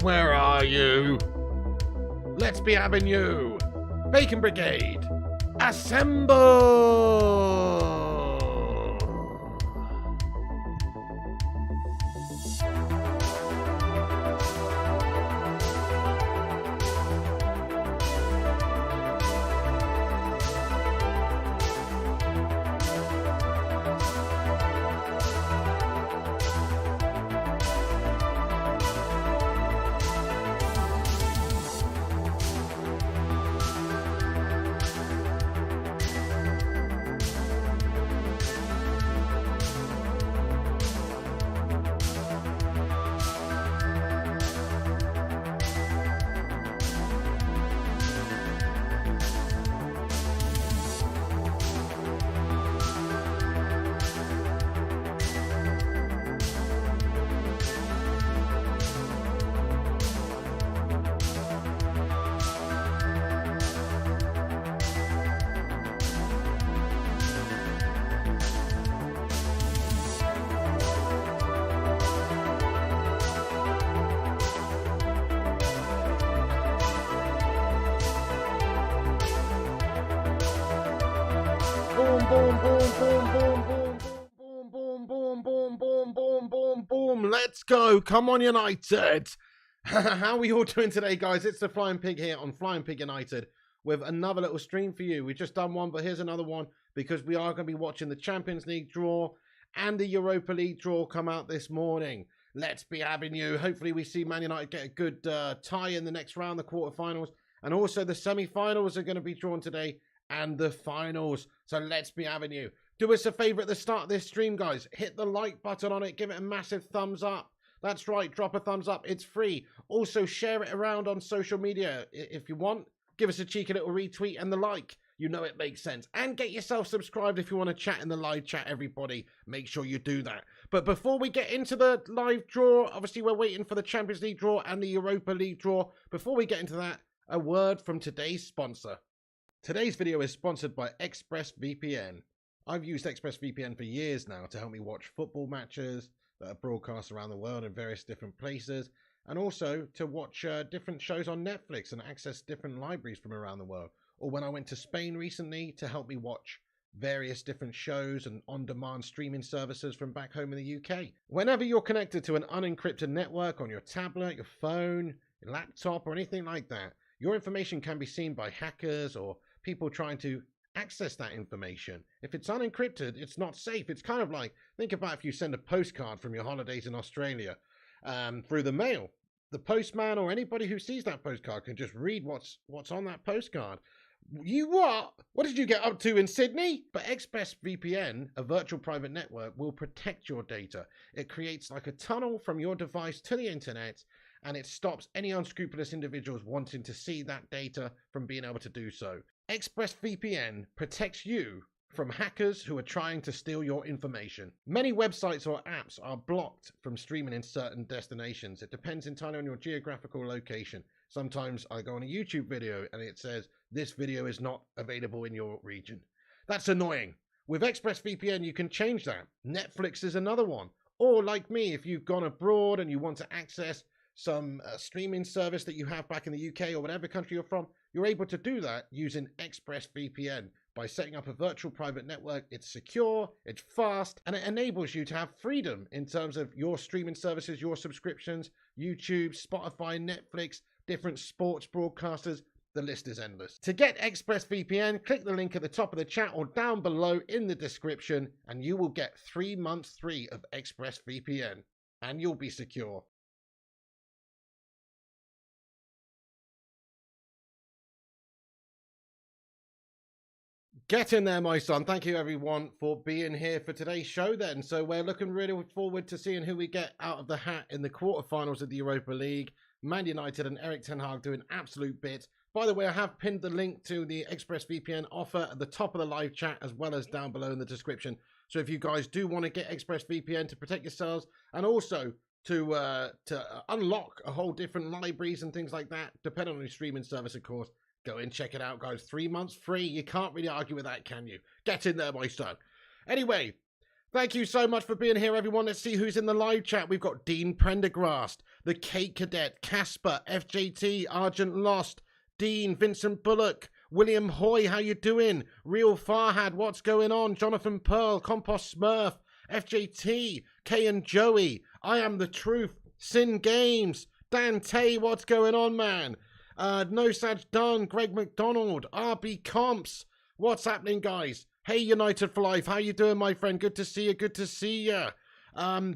Where are you? Let's be having you. Bacon Brigade, assemble! boom, boom, boom, boom, boom, boom, boom, boom, boom, boom, boom, boom, boom. Let's go. Come on, United. How are we all doing today, guys? It's the Flying Pig here on Flying Pig United with another little stream for you. We've just done one, but here's another one because we are going to be watching the Champions League draw and the Europa League draw come out this morning. Let's be having you. Hopefully we see Man United get a good tie in the next round, the quarterfinals. And also the semi-finals are going to be drawn today and the finals. So let's be having you. Do us a favor at the start of this stream, guys. Hit the like button on it. Give it a massive thumbs up. That's right. Drop a thumbs up. It's free. Also, share it around on social media if you want. Give us a cheeky little retweet and the like. You know it makes sense. And get yourself subscribed if you want to chat in the live chat, everybody. Make sure you do that. But before we get into the live draw, obviously we're waiting for the Champions League draw and the Europa League draw. Before we get into that, a word from today's sponsor. Today's video is sponsored by ExpressVPN. I've used ExpressVPN for years now to help me watch football matches that are broadcast around the world in various different places, and also to watch different shows on Netflix and access different libraries from around the world. Or when I went to Spain recently to help me watch various different shows and on-demand streaming services from back home in the UK. Whenever you're connected to an unencrypted network on your tablet, your phone, your laptop, or anything like that, your information can be seen by hackers or people trying to access that information. If it's unencrypted, it's not safe. It's kind of like, think about if you send a postcard from your holidays in Australia through the mail. The postman or anybody who sees that postcard can just read what's on that postcard. You what? What did you get up to in Sydney? But ExpressVPN, a virtual private network, will protect your data. It creates like a tunnel from your device to the internet, and it stops any unscrupulous individuals wanting to see that data from being able to do so. ExpressVPN protects you from hackers who are trying to steal your information. Many websites or apps are blocked from streaming in certain destinations. It depends entirely on your geographical location. Sometimes I go on a YouTube video and it says, this video is not available in your region. That's annoying. With ExpressVPN, you can change that. Netflix is another one. Or like me, if you've gone abroad and you want to access some streaming service that you have back in the UK or whatever country you're from, you're able to do that using ExpressVPN by setting up a virtual private network. It's secure, it's fast, and it enables you to have freedom in terms of your streaming services, your subscriptions, YouTube, Spotify, Netflix, different sports broadcasters. The list is endless. To get ExpressVPN, click the link at the top of the chat or down below in the description, and you will get 3 months free of ExpressVPN, and you'll be secure. Get in there, my son. Thank you, everyone, for being here for today's show then. So we're looking really forward to seeing who we get out of the hat in the quarterfinals of the Europa League. Man United and Erik ten Hag doing absolute bits. By the way, I have pinned the link to the ExpressVPN offer at the top of the live chat as well as down below in the description. So if you guys do want to get ExpressVPN to protect yourselves and also to unlock a whole different libraries and things like that, depending on your streaming service, of course, go and check it out, guys. 3 months free. You can't really argue with that, can you? Get in there, my son. Anyway, thank you so much for being here, everyone. Let's see who's in the live chat. We've got Dean Prendergast, the Kate Cadet, Casper, FJT, Argent Lost, Dean, Vincent Bullock, William Hoy, how you doing? Real Farhad, what's going on? Jonathan Pearl, Compost Smurf, FJT, Kay and Joey, I Am the Truth, Sin Games, Dan Tay, what's going on, man? No Saj Dunn, Greg McDonald, RB Comps. What's happening, guys? Hey, United for Life. How you doing, my friend? Good to see you. Good to see you.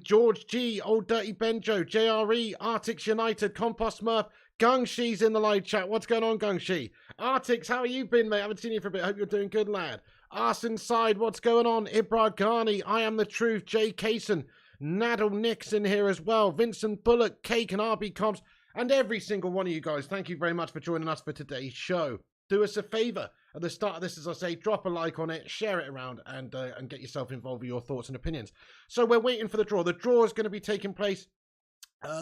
George G, Old Dirty Benjo, JRE, Arctics United, Compost Smurf, Gungshi's in the live chat. What's going on, Gungshi? Arctics, how you been, mate? I haven't seen you for a bit. Hope you're doing good, lad. Arse Inside, what's going on? Ibra Ghani, I Am the Truth, Jay Kaysen, Nadal Nix in here as well, Vincent Bullock, Cake and RB Comps. And every single one of you guys, thank you very much for joining us for today's show. Do us a favor at the start of this, as I say, drop a like on it, share it around, and get yourself involved with your thoughts and opinions. So we're waiting for the draw. The draw is going to be taking place.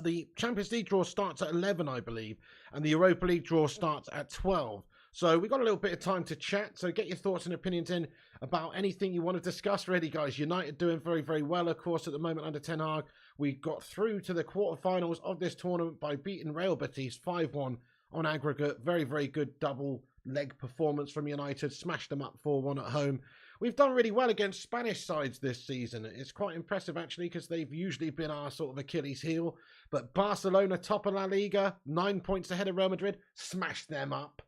The Champions League draw starts at 11, I believe, and the Europa League draw starts at 12. So we've got a little bit of time to chat. So get your thoughts and opinions in about anything you want to discuss. Really, guys, United doing very, very well, of course, at the moment under Ten Hag. We got through to the quarterfinals of this tournament by beating Real Betis 5-1 on aggregate. Very, very good double leg performance from United. Smashed them up 4-1 at home. we've done really well against Spanish sides this season. It's quite impressive, actually, because they've usually been our sort of Achilles heel. But Barcelona, top of La Liga, 9 points ahead of Real Madrid, smashed them up.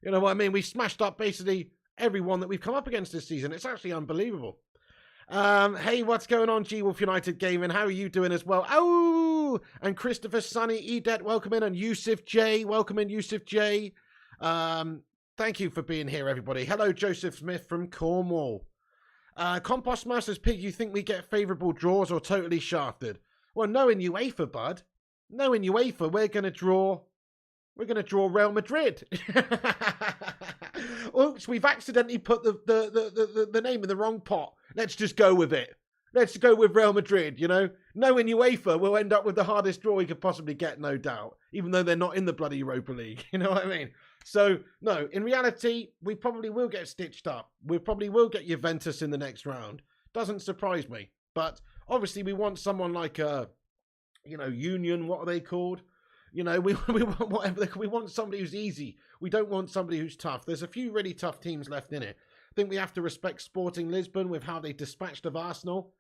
You know what I mean? We smashed up basically everyone that we've come up against this season. It's actually unbelievable. Hey, what's going on, G-Wolf United Gaming? How are you doing as well? Oh, and Christopher, Sonny, Edet, welcome in, and Yusuf J, welcome in, Yusuf J. Thank you for being here, everybody. Hello, Joseph Smith from Cornwall. Compost Masters Pig, you think we get favourable draws or totally shafted? Well, knowing UEFA, bud, knowing UEFA, we're going to draw Real Madrid. Oops, we've accidentally put the name in the wrong pot. Let's just go with it. Let's go with Real Madrid, you know. Knowing UEFA, we'll end up with the hardest draw we could possibly get, no doubt. Even though they're not in the bloody Europa League, you know what I mean? So, no, in reality, we probably will get stitched up. We probably will get Juventus in the next round. Doesn't surprise me. But obviously we want someone like, Union, what are they called? You know, we want whatever. We want somebody who's easy. We don't want somebody who's tough. There's a few really tough teams left in it. I think we have to respect Sporting Lisbon with how they dispatched of Arsenal.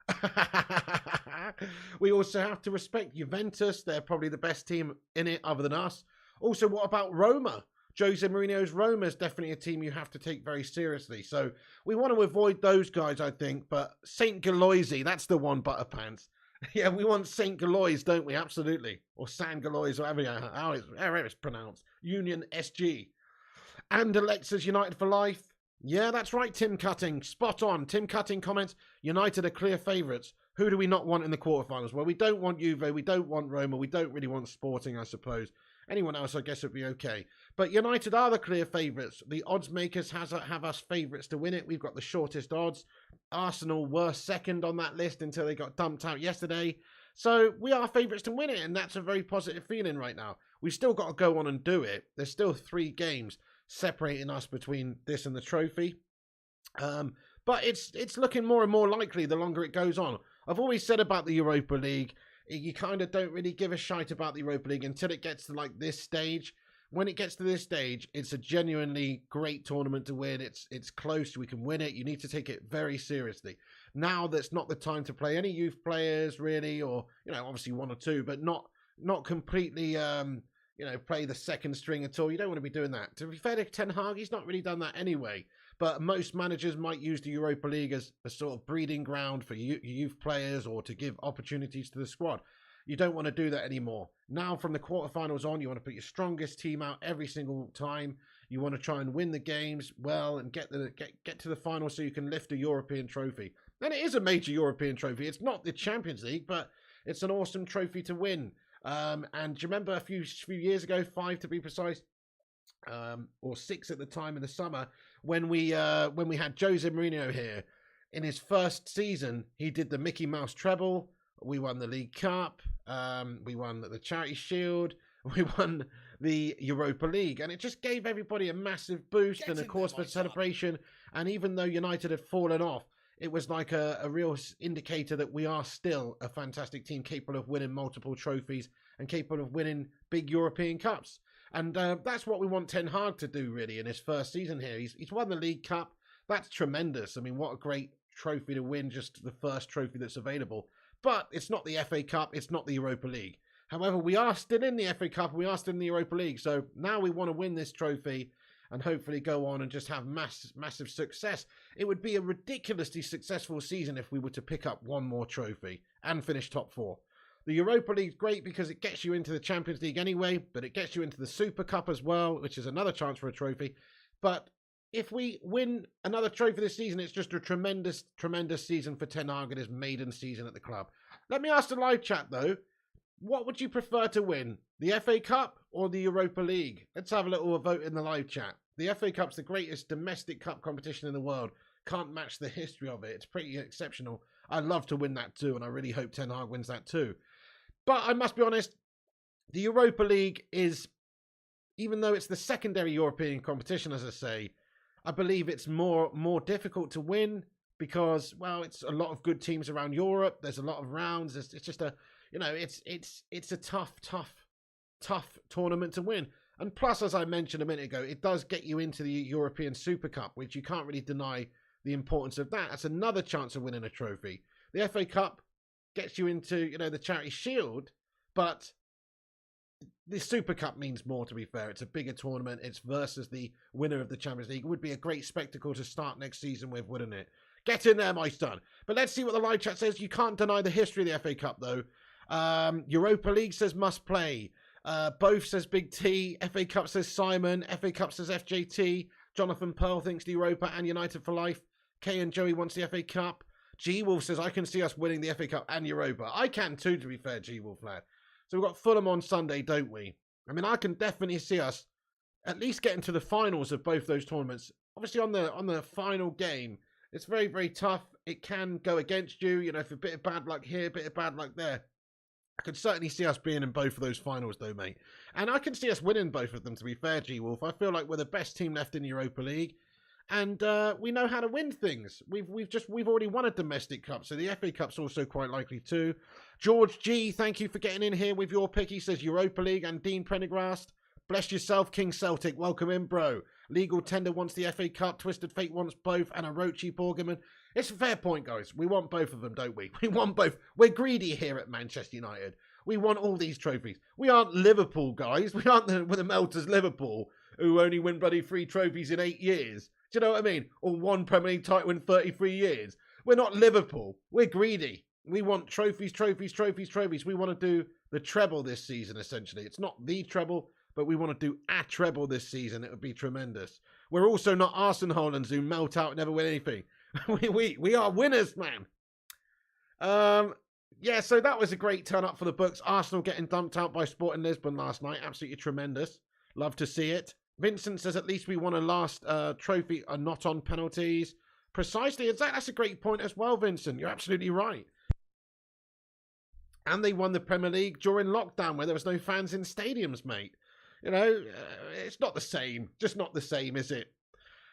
We also have to respect Juventus. They're probably the best team in it other than us. Also, what about Roma? Jose Mourinho's Roma is definitely a team you have to take very seriously. So we want to avoid those guys, I think. But St. Galoise, that's the one, Butterpants. Yeah, we want St. Galois, don't we? Absolutely. Or San Galois, or however it's pronounced. Union SG. And Alexa's United for life. Yeah, that's right, Tim Cutting. Spot on. Tim Cutting comments, United are clear favourites. Who do we not want in the quarterfinals? Well, we don't want Juve. We don't want Roma. We don't really want Sporting, I suppose. Anyone else, I guess, would be okay. But United are the clear favourites. The odds makers have us favourites to win it. We've got the shortest odds. Arsenal were second on that list until they got dumped out yesterday. So we are favourites to win it, and that's a very positive feeling right now. We've still got to go on and do it. There's still 3 games separating us between this and the trophy. But it's looking more and more likely the longer it goes on. I've always said about the Europa League, you kind of don't really give a shite about the Europa League until it gets to like this stage. When it gets to this stage, it's a genuinely great tournament to win. It's close. We can win it. You need to take it very seriously. Now that's not the time to play any youth players really, or, obviously 1 or 2, but not completely, play the second string at all. You don't want to be doing that. To be fair to Ten Hag, he's not really done that anyway. But most managers might use the Europa League as a sort of breeding ground for youth players or to give opportunities to the squad. You don't want to do that anymore. Now, from the quarterfinals on, you want to put your strongest team out every single time. You want to try and win the games well and get to the final so you can lift a European trophy. And it is a major European trophy. It's not the Champions League, but it's an awesome trophy to win. And do you remember a few years ago, 5 to be precise, or 6 at the time in the summer, when we had Jose Mourinho here? In his first season, he did the Mickey Mouse treble. We won the League Cup. We won the Charity Shield. We won the Europa League. And it just gave everybody a massive boost and, of course, for celebration. And even though United had fallen off, it was like a real indicator that we are still a fantastic team capable of winning multiple trophies and capable of winning big European Cups. And that's what we want Ten Hag to do, really, in his first season here. He's won the League Cup. That's tremendous. I mean, what a great trophy to win, just the first trophy that's available. But it's not the FA Cup. It's not the Europa League. However, we are still in the FA Cup. We are still in the Europa League. So now we want to win this trophy and hopefully go on and just have massive success. It would be a ridiculously successful season if we were to pick up one more trophy and finish top 4. The Europa League's great because it gets you into the Champions League anyway, but it gets you into the Super Cup as well, which is another chance for a trophy. But if we win another trophy this season, it's just a tremendous season for Ten Hag in his maiden season at the club. Let me ask the live chat, though. What would you prefer to win, the FA Cup or the Europa League? Let's have a little vote in the live chat. The FA Cup's the greatest domestic cup competition in the world. Can't match the history of it. It's pretty exceptional. I'd love to win that too, and I really hope Ten Hag wins that too. But I must be honest, the Europa League is, even though it's the secondary European competition, as I say, I believe it's more difficult to win because, well, it's a lot of good teams around Europe. There's a lot of rounds. It's just a, it's a tough tournament to win. And plus, as I mentioned a minute ago, it does get you into the European Super Cup, which you can't really deny the importance of that. That's another chance of winning a trophy. The FA Cup gets you into, you know, the Charity Shield, but the Super Cup means more, to be fair. It's a bigger tournament. It's versus the winner of the Champions League. It would be a great spectacle to start next season with, wouldn't it? Get in there, my son. But let's see what the live chat says. You can't deny the history of the FA Cup, though. Europa League says must play. Both says Big T. FA Cup says Simon. FA Cup says FJT. Jonathan Pearl thinks the Europa and United for life. Kay and Joey wants the FA Cup. G-Wolf says, I can see us winning the FA Cup and Europa. I can too, to be fair, G-Wolf lad. So we've got Fulham on Sunday, don't we? I mean, I can definitely see us at least getting to the finals of both those tournaments. Obviously, on the final game, it's very, very tough. It can go against you, you know, if a bit of bad luck here, a bit of bad luck there. I could certainly see us being in both of those finals, though, mate. And I can see us winning both of them, to be fair, G-Wolf. I feel like we're the best team left in the Europa League. And we know how to win things. We've already won a domestic cup, so the FA Cup's also quite likely too. George G, thank you for getting in here with your pick. He says Europa League and Dean Prendergast. Bless yourself, King Celtic. Welcome in, bro. Legal Tender wants the FA Cup. Twisted Fate wants both. And Orochi Borgerman. It's a fair point, guys. We want both of them, don't we? We want both. We're greedy here at Manchester United. We want all these trophies. We aren't Liverpool, guys. We aren't the Melters Liverpool, who only win bloody 3 trophies in 8 years. Do you know what I mean? Or 1 Premier League title in 33 years. We're not Liverpool. We're greedy. We want trophies, trophies, trophies, trophies. We want to do the treble this season, essentially. It's not the treble, but we want to do a treble this season. It would be tremendous. We're also not Arsenal-Hollands who melt out and never win anything. we are winners, man. Yeah, so that was a great turn up for the books. Arsenal getting dumped out by Sporting Lisbon last night. Absolutely tremendous. Love to see it. Vincent says at least we won a last trophy and not on penalties. Precisely. That's a great point as well, Vincent. You're absolutely right. And they won the Premier League during lockdown where there was no fans in stadiums, mate. You know, it's not the same. Just not the same, is it?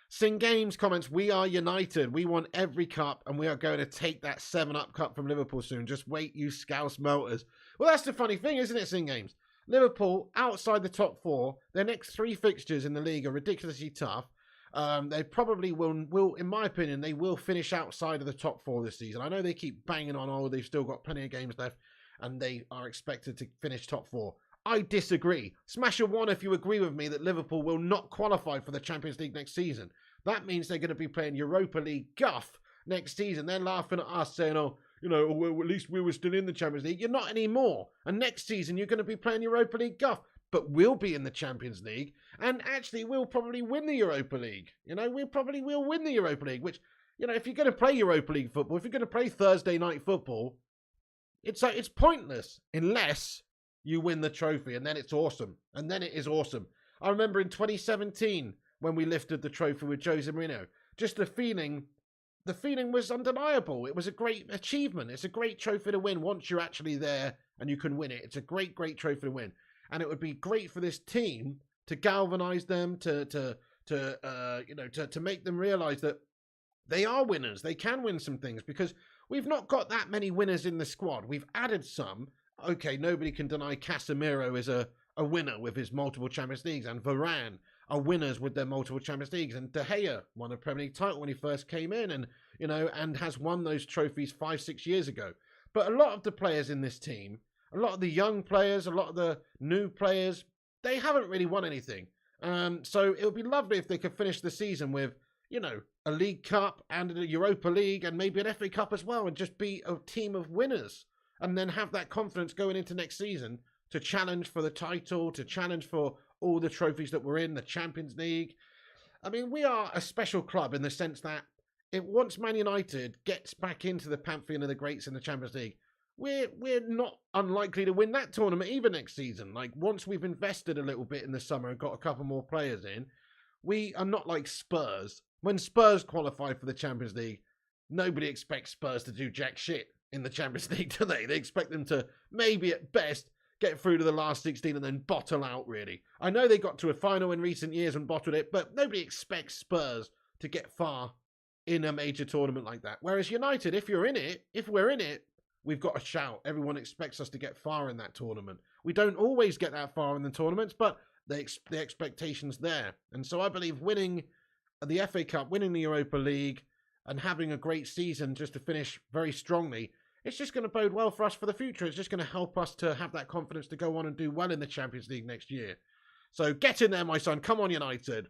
Sing Games comments, we are united. We won every cup and we are going to take that 7-Up Cup from Liverpool soon. Just wait, you Scouse melters. Well, that's the funny thing, isn't it, Sing Games? Liverpool, outside the top 4, their next 3 fixtures in the league are ridiculously tough. They probably will, in my opinion, they will finish outside of the top 4 this season. I know they keep banging on, oh, they've still got plenty of games left, and they are expected to finish top 4. I disagree. Smash a 1 if you agree with me that Liverpool will not qualify for the Champions League next season. That means they're going to be playing Europa League guff next season. They're laughing at us saying, oh, you know, well, at least we were still in the Champions League. You're not anymore. And next season, you're going to be playing Europa League guff. But we'll be in the Champions League. And actually, we'll probably win the Europa League. You know, we probably will win the Europa League. Which, you know, if you're going to play Europa League football, if you're going to play Thursday night football, it's like, it's pointless unless you win the trophy. And then it's awesome. And then it is awesome. I remember in 2017, when we lifted the trophy with Jose Mourinho, just the feeling was undeniable. It was a great achievement. It's a great trophy to win once you're actually there and you can win it. It's a great, great trophy to win. And it would be great for this team to galvanize them, to make them realize that they are winners. They can win some things because we've not got that many winners in the squad. We've added some. Okay, nobody can deny Casemiro is a winner with his multiple Champions Leagues, and Varane are winners with their multiple Champions Leagues, and De Gea won a Premier League title when he first came in, and you know, and has won those trophies 5-6 years ago. But a lot of the players in this team, a lot of the young players, a lot of the new players, they haven't really won anything. So it would be lovely if they could finish the season with, you know, a League Cup and a Europa League and maybe an FA Cup as well, and just be a team of winners, and then have that confidence going into next season to challenge for the title, to challenge for all the trophies that we're in, the Champions League. I mean, we are a special club in the sense that once Man United gets back into the pantheon of the greats in the Champions League, we're not unlikely to win that tournament even next season. Like, once we've invested a little bit in the summer and got a couple more players in, we are not like Spurs. When Spurs qualify for the Champions League, nobody expects Spurs to do jack shit in the Champions League, do they? They expect them to, maybe at best, get through to the last 16 and then bottle out, really. I know they got to a final in recent years and bottled it, but nobody expects Spurs to get far in a major tournament like that. Whereas United, if we're in it, we've got a shout. Everyone expects us to get far in that tournament. We don't always get that far in the tournaments, but the expectation's there. And so I believe winning the FA Cup, winning the Europa League, and having a great season just to finish very strongly, it's just going to bode well for us for the future. It's just going to help us to have that confidence to go on and do well in the Champions League next year. So get in there, my son. Come on, United.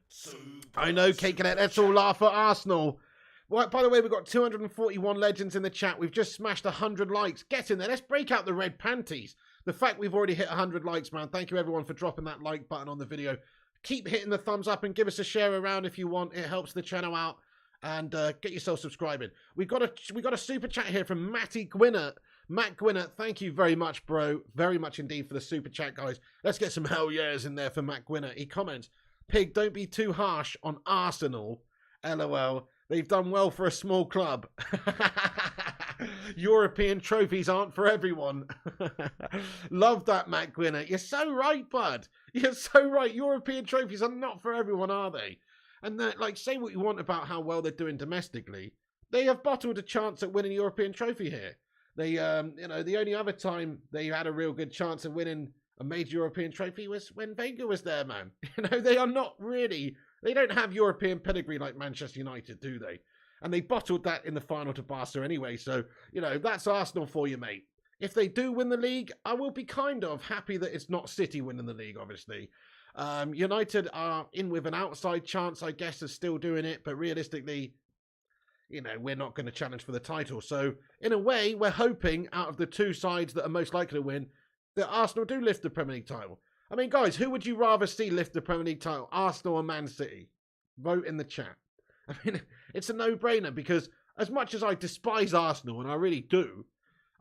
I know, Kate Cadet. Let's all laugh at Arsenal. Well, by the way, we've got 241 legends in the chat. We've just smashed 100 likes. Get in there. Let's break out the red panties. The fact we've already hit 100 likes, man. Thank you, everyone, for dropping that like button on the video. Keep hitting the thumbs up and give us a share around if you want. It helps the channel out. And get yourself subscribing. We got a super chat here from Matty Gwinnett. Matt Gwinnett, thank you very much, bro. Very much indeed for the super chat, guys. Let's get some hell yeahs in there for Matt Gwinnett. He comments, Pig, don't be too harsh on Arsenal. LOL. They've done well for a small club. European trophies aren't for everyone. Love that, Matt Gwinnett. You're so right, bud. You're so right. European trophies are not for everyone, are they? And that, like, say what you want about how well they're doing domestically, they have bottled a chance at winning a European trophy here. They, you know, the only other time they had a real good chance of winning a major European trophy was when Wenger was there, man. You know, they are not really, they don't have European pedigree like Manchester United, do they? And they bottled that in the final to Barca anyway. So, you know, that's Arsenal for you, mate. If they do win the league, I will be kind of happy that it's not City winning the league, obviously. United are in with an outside chance, I guess, of still doing it. But realistically, you know, we're not going to challenge for the title. So, in a way, we're hoping out of the two sides that are most likely to win, that Arsenal do lift the Premier League title. I mean, guys, who would you rather see lift the Premier League title, Arsenal or Man City? Vote in the chat. I mean, it's a no-brainer because as much as I despise Arsenal, and I really do,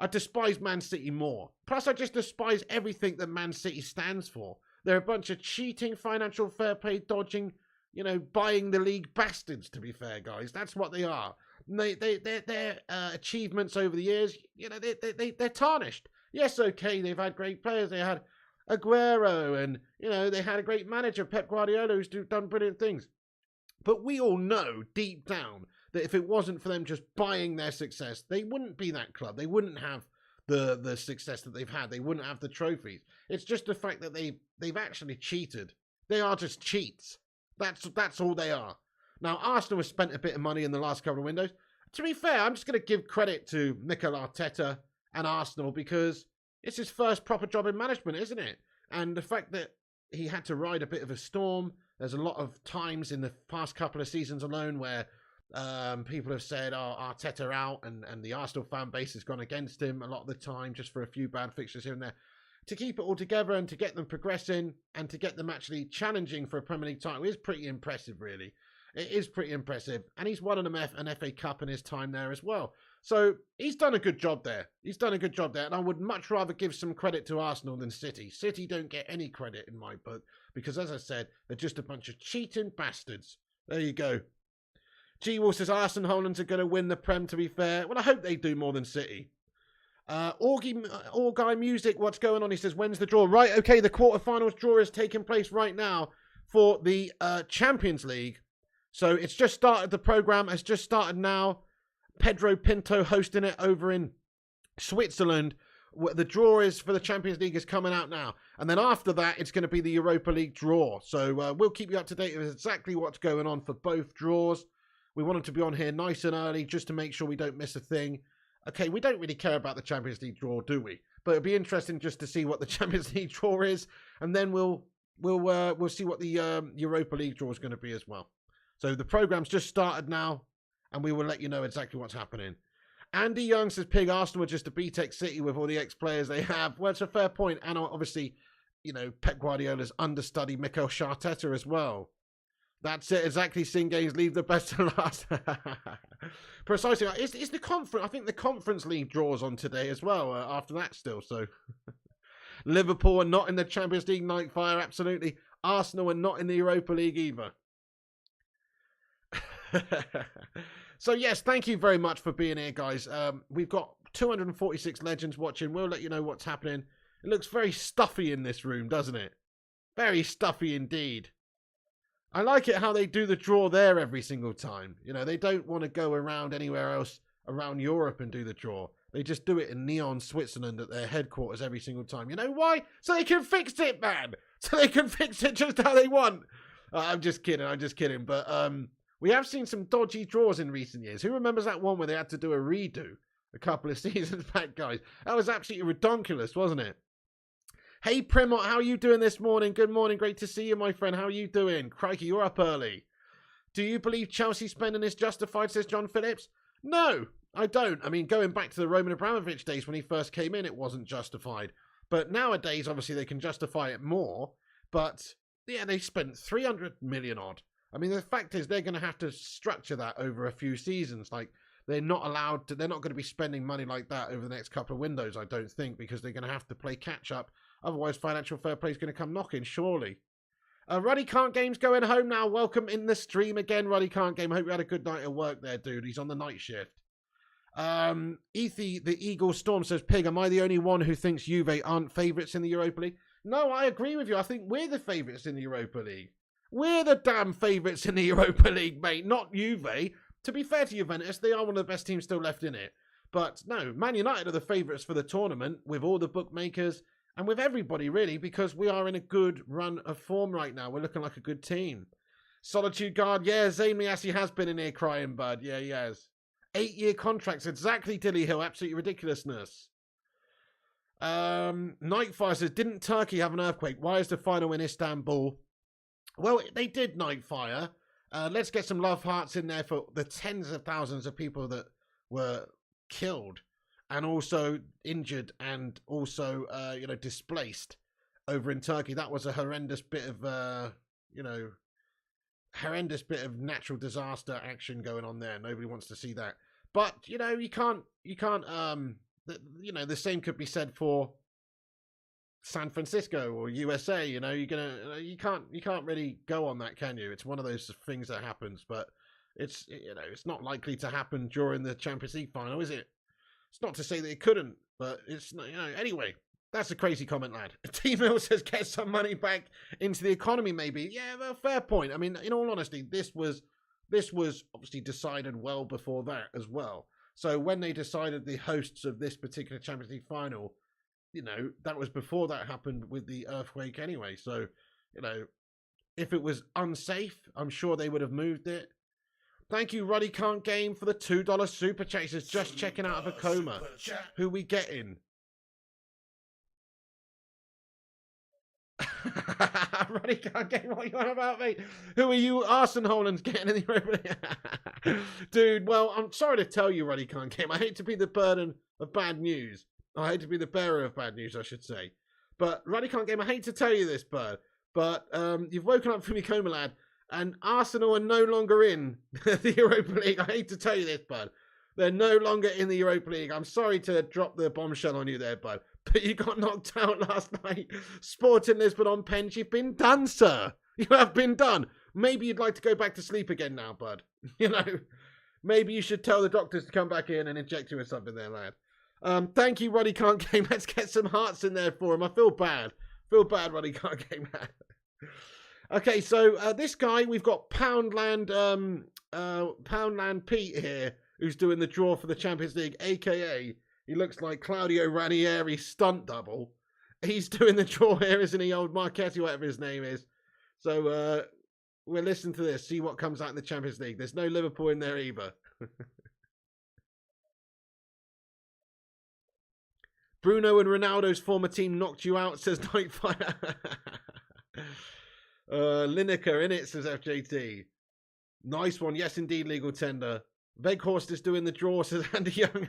I despise Man City more. Plus, I just despise everything that Man City stands for. They're a bunch of cheating, financial fair play, dodging, you know, buying the league bastards, to be fair, guys. That's what they are. And their achievements over the years, you know, they're tarnished. Yes, okay, they've had great players. They had Aguero and, you know, they had a great manager, Pep Guardiola, who's done brilliant things. But we all know deep down that if it wasn't for them just buying their success, they wouldn't be that club. They wouldn't have the success that they've had. They wouldn't have the trophies. It's just the fact that they've actually cheated. They are just cheats. That's all they are. Now, Arsenal has spent a bit of money in the last couple of windows. To be fair, I'm just going to give credit to Mikel Arteta and Arsenal because it's his first proper job in management, isn't it? And the fact that he had to ride a bit of a storm. There's a lot of times in the past couple of seasons alone where people have said, oh, Arteta out, and the Arsenal fan base has gone against him a lot of the time just for a few bad fixtures here and there. To keep it all together and to get them progressing and to get them actually challenging for a Premier League title is pretty impressive, really. It is pretty impressive. And he's won an FA Cup in his time there as well. So he's done a good job there. He's done a good job there. And I would much rather give some credit to Arsenal than City. City don't get any credit in my book because, as I said, they're just a bunch of cheating bastards. There you go. G-Wall says Arsenal Hollands are going to win the Prem, to be fair. Well, I hope they do more than City. Orguy Music, what's going on? He says, when's the draw? Right, okay, the quarterfinals draw is taking place right now for the Champions League. So it's just started, the program has just started now. Pedro Pinto hosting it over in Switzerland. The draw is for the Champions League is coming out now. And then after that, it's going to be the Europa League draw. So we'll keep you up to date with exactly what's going on for both draws. We wanted to be on here nice and early just to make sure we don't miss a thing. Okay, we don't really care about the Champions League draw, do we? But it'll be interesting just to see what the Champions League draw is. And then we'll see what the Europa League draw is going to be as well. So the program's just started now, and we will let you know exactly what's happening. Andy Young says, Pig, Arsenal are just a BTEC City with all the ex-players they have. Well, it's a fair point. And obviously, you know, Pep Guardiola's understudy, Mikel Arteta as well. That's it. Exactly. Sing games leave the best to last. Precisely. It's the conference. I think the Conference League draws on today as well. After that still. So Liverpool are not in the Champions League Nightfire. Absolutely. Arsenal are not in the Europa League either. So yes, thank you very much for being here, guys. We've got 246 legends watching. We'll let you know what's happening. It looks very stuffy in this room, doesn't it? Very stuffy indeed. I like it how they do the draw there every single time. You know, they don't want to go around anywhere else around Europe and do the draw. They just do it in Neon, Switzerland at their headquarters every single time. You know why? So they can fix it, man. So they can fix it just how they want. I'm just kidding. But We have seen some dodgy draws in recent years. Who remembers that one where they had to do a redo a couple of seasons back, guys? That was absolutely redonkulous, wasn't it? Hey, Primot, how are you doing this morning? Good morning. Great to see you, my friend. How are you doing? Crikey, you're up early. Do you believe Chelsea spending is justified, says John Phillips? No, I don't. I mean, going back to the Roman Abramovich days when he first came in, it wasn't justified. But nowadays, obviously, they can justify it more. But, yeah, they spent 300 million odd. I mean, the fact is they're going to have to structure that over a few seasons. Like, they're not allowed to, they're not going to be spending money like that over the next couple of windows, I don't think, because they're going to have to play catch up. Otherwise, financial fair play is going to come knocking, surely. Ruddy Can't Game's going home now. Welcome in the stream again, Ruddy Can't Game. Hope you had a good night at work there, dude. He's on the night shift. Ethy, the Eagle Storm, says, Pig, am I the only one who thinks Juve aren't favourites in the Europa League? No, I agree with you. I think we're the favourites in the Europa League. We're the damn favourites in the Europa League, mate, not Juve. To be fair to Juventus, they are one of the best teams still left in it. But no, Man United are the favourites for the tournament with all the bookmakers and with everybody, really, because we are in a good run of form right now. We're looking like a good team. Solitude Guard, yeah, Zayn Miassi has been in here crying, bud. Yeah, he has. 8-year contracts, exactly, Dilly Hill. Absolutely ridiculousness. Nightfire says, didn't Turkey have an earthquake? Why is the final in Istanbul? Well, they did, Nightfire. Let's get some love hearts in there for the tens of thousands of people that were killed and also injured and also, displaced over in Turkey. That was a horrendous bit of, horrendous bit of natural disaster action going on there. Nobody wants to see that. But, you can't, the same could be said for San Francisco or USA. You can't really go on that, can you? It's one of those things that happens, but it's not likely to happen during the Champions League final, is it? It's not to say that it couldn't, but it's anyway. That's a crazy comment, lad. T Mill says, get some money back into the economy, maybe. Yeah, well, fair point. I mean, in all honesty, this was obviously decided well before that as well. So when they decided the hosts of this particular Champions League final, that was before that happened with the earthquake anyway. So, if it was unsafe, I'm sure they would have moved it. Thank you, Ruddy Can't Game, for the $2 super chasers. Just checking out of a coma. Who we getting? Ruddy Can't Game, what are you on about, mate? Who are you, Arsenal-Hollands, getting in the Europa League? Dude, well, I'm sorry to tell you, Ruddy Can't Game. I hate to be the burden of bad news. I hate to be the bearer of bad news, I should say. But, Ruddy Can't Game, I hate to tell you this, bud. But you've woken up from your coma, lad. And Arsenal are no longer in the Europa League. I hate to tell you this, bud. They're no longer in the Europa League. I'm sorry to drop the bombshell on you there, bud. But you got knocked out last night. Sporting Lisbon on pens. You've been done, sir. You have been done. Maybe you'd like to go back to sleep again now, bud. Maybe you should tell the doctors to come back in and inject you with something there, lad. Thank you, Ruddy Can't Game. Let's get some hearts in there for him. I feel bad. Ruddy Can't Game, man. Okay, so this guy, we've got Poundland Pete here, who's doing the draw for the Champions League, a.k.a. he looks like Claudio Ranieri stunt double. He's doing the draw here, isn't he, old Marchetti, whatever his name is. So we'll listen to this, see what comes out in the Champions League. There's no Liverpool in there either. Bruno and Ronaldo's former team knocked you out, says Nightfire. Lineker in it, says FJT. Nice one. Yes, indeed, legal tender. Veghorst is doing the draw, says Andy Young.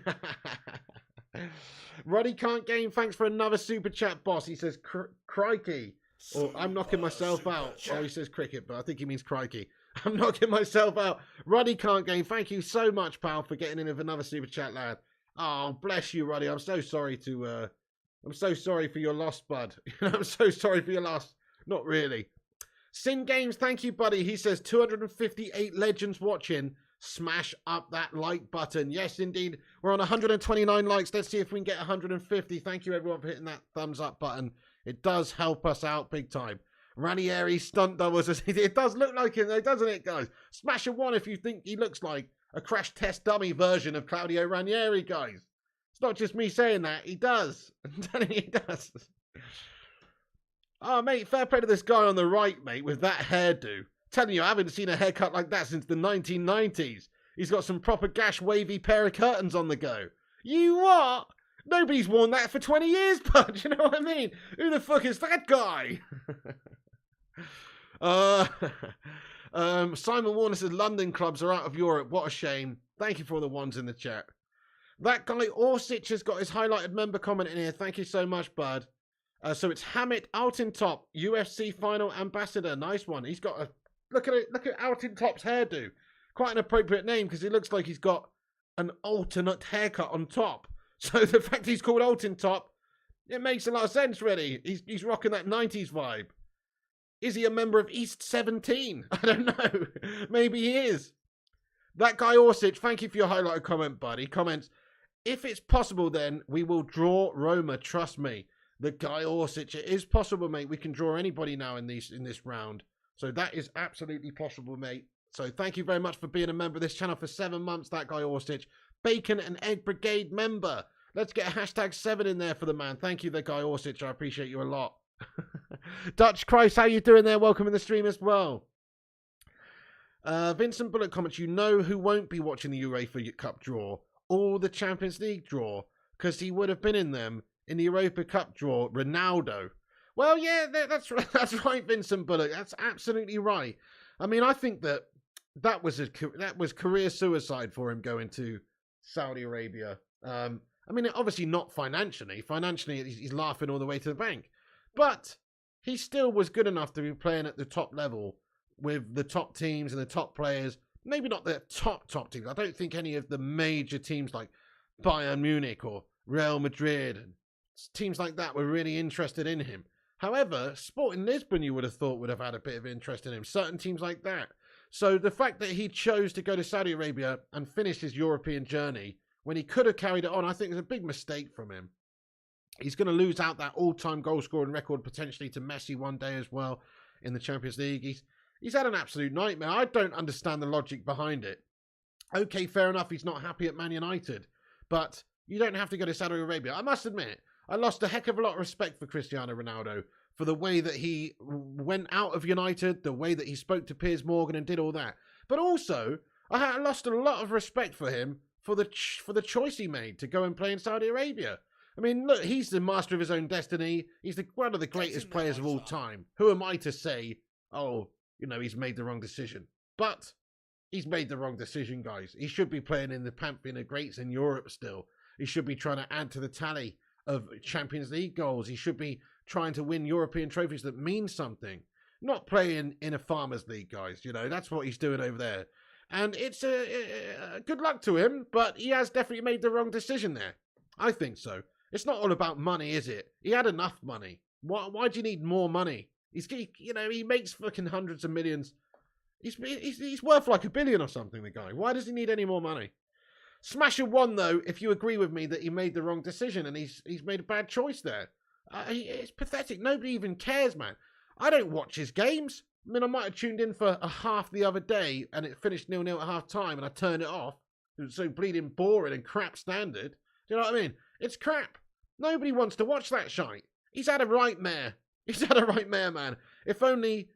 Ruddy Can't Game, thanks for another super chat, boss. He says, crikey. Or I'm knocking myself out. Oh, he says cricket, but I think he means crikey. I'm knocking myself out. Ruddy Can't Game, thank you so much, pal, for getting in with another super chat, lad. Oh, bless you, Ruddy. I'm so sorry to, I'm so sorry for your loss, bud. I'm so sorry for your loss. Not really. Sin Games, thank you, buddy. He says 258 legends watching. Smash up that like button. Yes, indeed. We're on 129 likes. Let's see if we can get 150. Thank you, everyone, for hitting that thumbs up button. It does help us out big time. Ranieri stunt doubles. It does look like him, though, doesn't it, guys? Smash a 1 if you think he looks like a crash test dummy version of Claudio Ranieri, guys. It's not just me saying that. He does. I'm telling you, he does. Oh, mate, fair play to this guy on the right, mate, with that hairdo. Telling you, I haven't seen a haircut like that since the 1990s. He's got some proper gash wavy pair of curtains on the go. You what? Nobody's worn that for 20 years, bud. You know what I mean? Who the fuck is that guy? Simon Warner says London clubs are out of Europe. What a shame. Thank you for all the ones in the chat. That guy Orsic has got his highlighted member comment in here. Thank you so much, bud. So it's Hamit Altintop, UFC final ambassador. Nice one. He's got a look at it. Look at Altintop's hairdo. Quite an appropriate name because it looks like he's got an alternate haircut on top. So the fact he's called Altintop, it makes a lot of sense, really. He's rocking that 90s vibe. Is he a member of East 17? I don't know. Maybe he is. That guy Orsic, thank you for your highlighted comment, bud. He comments, if it's possible, then we will draw Roma. Trust me. The guy Orsic, it is possible, mate. We can draw anybody now in this round. So that is absolutely possible, mate. So thank you very much for being a member of this channel for 7 months, that guy Orsic. Bacon and Egg Brigade member. Let's get a hashtag 7 in there for the man. Thank you, the guy Orsic. I appreciate you a lot. Dutch Christ, how you doing there? Welcome in the stream as well. Vincent Bullock comments, you know who won't be watching the UEFA Cup draw or the Champions League draw because he would have been in them in the Europa Cup draw, Ronaldo. Well, yeah, that's right, Vincent Bullock. That's absolutely right. I mean, I think that was career suicide for him going to Saudi Arabia. I mean, obviously not financially. Financially, he's laughing all the way to the bank. But he still was good enough to be playing at the top level with the top teams and the top players. Maybe not the top teams. I don't think any of the major teams like Bayern Munich or Real Madrid and teams like that were really interested in him. However, Sporting Lisbon, you would have thought, would have had a bit of interest in him. Certain teams like that. So the fact that he chose to go to Saudi Arabia and finish his European journey when he could have carried it on, I think is a big mistake from him. He's going to lose out that all-time goal-scoring record potentially to Messi one day as well in the Champions League. He's had an absolute nightmare. I don't understand the logic behind it. Okay, fair enough, he's not happy at Man United, but you don't have to go to Saudi Arabia. I must admit, I lost a heck of a lot of respect for Cristiano Ronaldo for the way that he went out of United, the way that he spoke to Piers Morgan and did all that. But also, I lost a lot of respect for him for the choice he made to go and play in Saudi Arabia. I mean, look, he's the master of his own destiny. He's one of the greatest players of all time. Who am I to say, oh, you know, he's made the wrong decision? But he's made the wrong decision, guys. He should be playing in the pantheon of greats in Europe still. He should be trying to add to the tally of Champions League goals. He should be trying to win European trophies that mean something. Not playing in a Farmers League, guys. You know, that's what he's doing over there. And it's good luck to him, but he has definitely made the wrong decision there. I think so. It's not all about money, is it? He had enough money. Why do you need more money? He makes fucking hundreds of millions. He's worth like $1 billion or something, the guy. Why does he need any more money? Smasher won, though, if you agree with me that he made the wrong decision and he's made a bad choice there. It's pathetic. Nobody even cares, man. I don't watch his games. I mean, I might have tuned in for a half the other day and it finished 0-0 at half time and I turned it off. It was so bleeding boring and crap standard. Do you know what I mean? It's crap. Nobody wants to watch that shite. He's had a right mare. He's had a right mare, man. If only,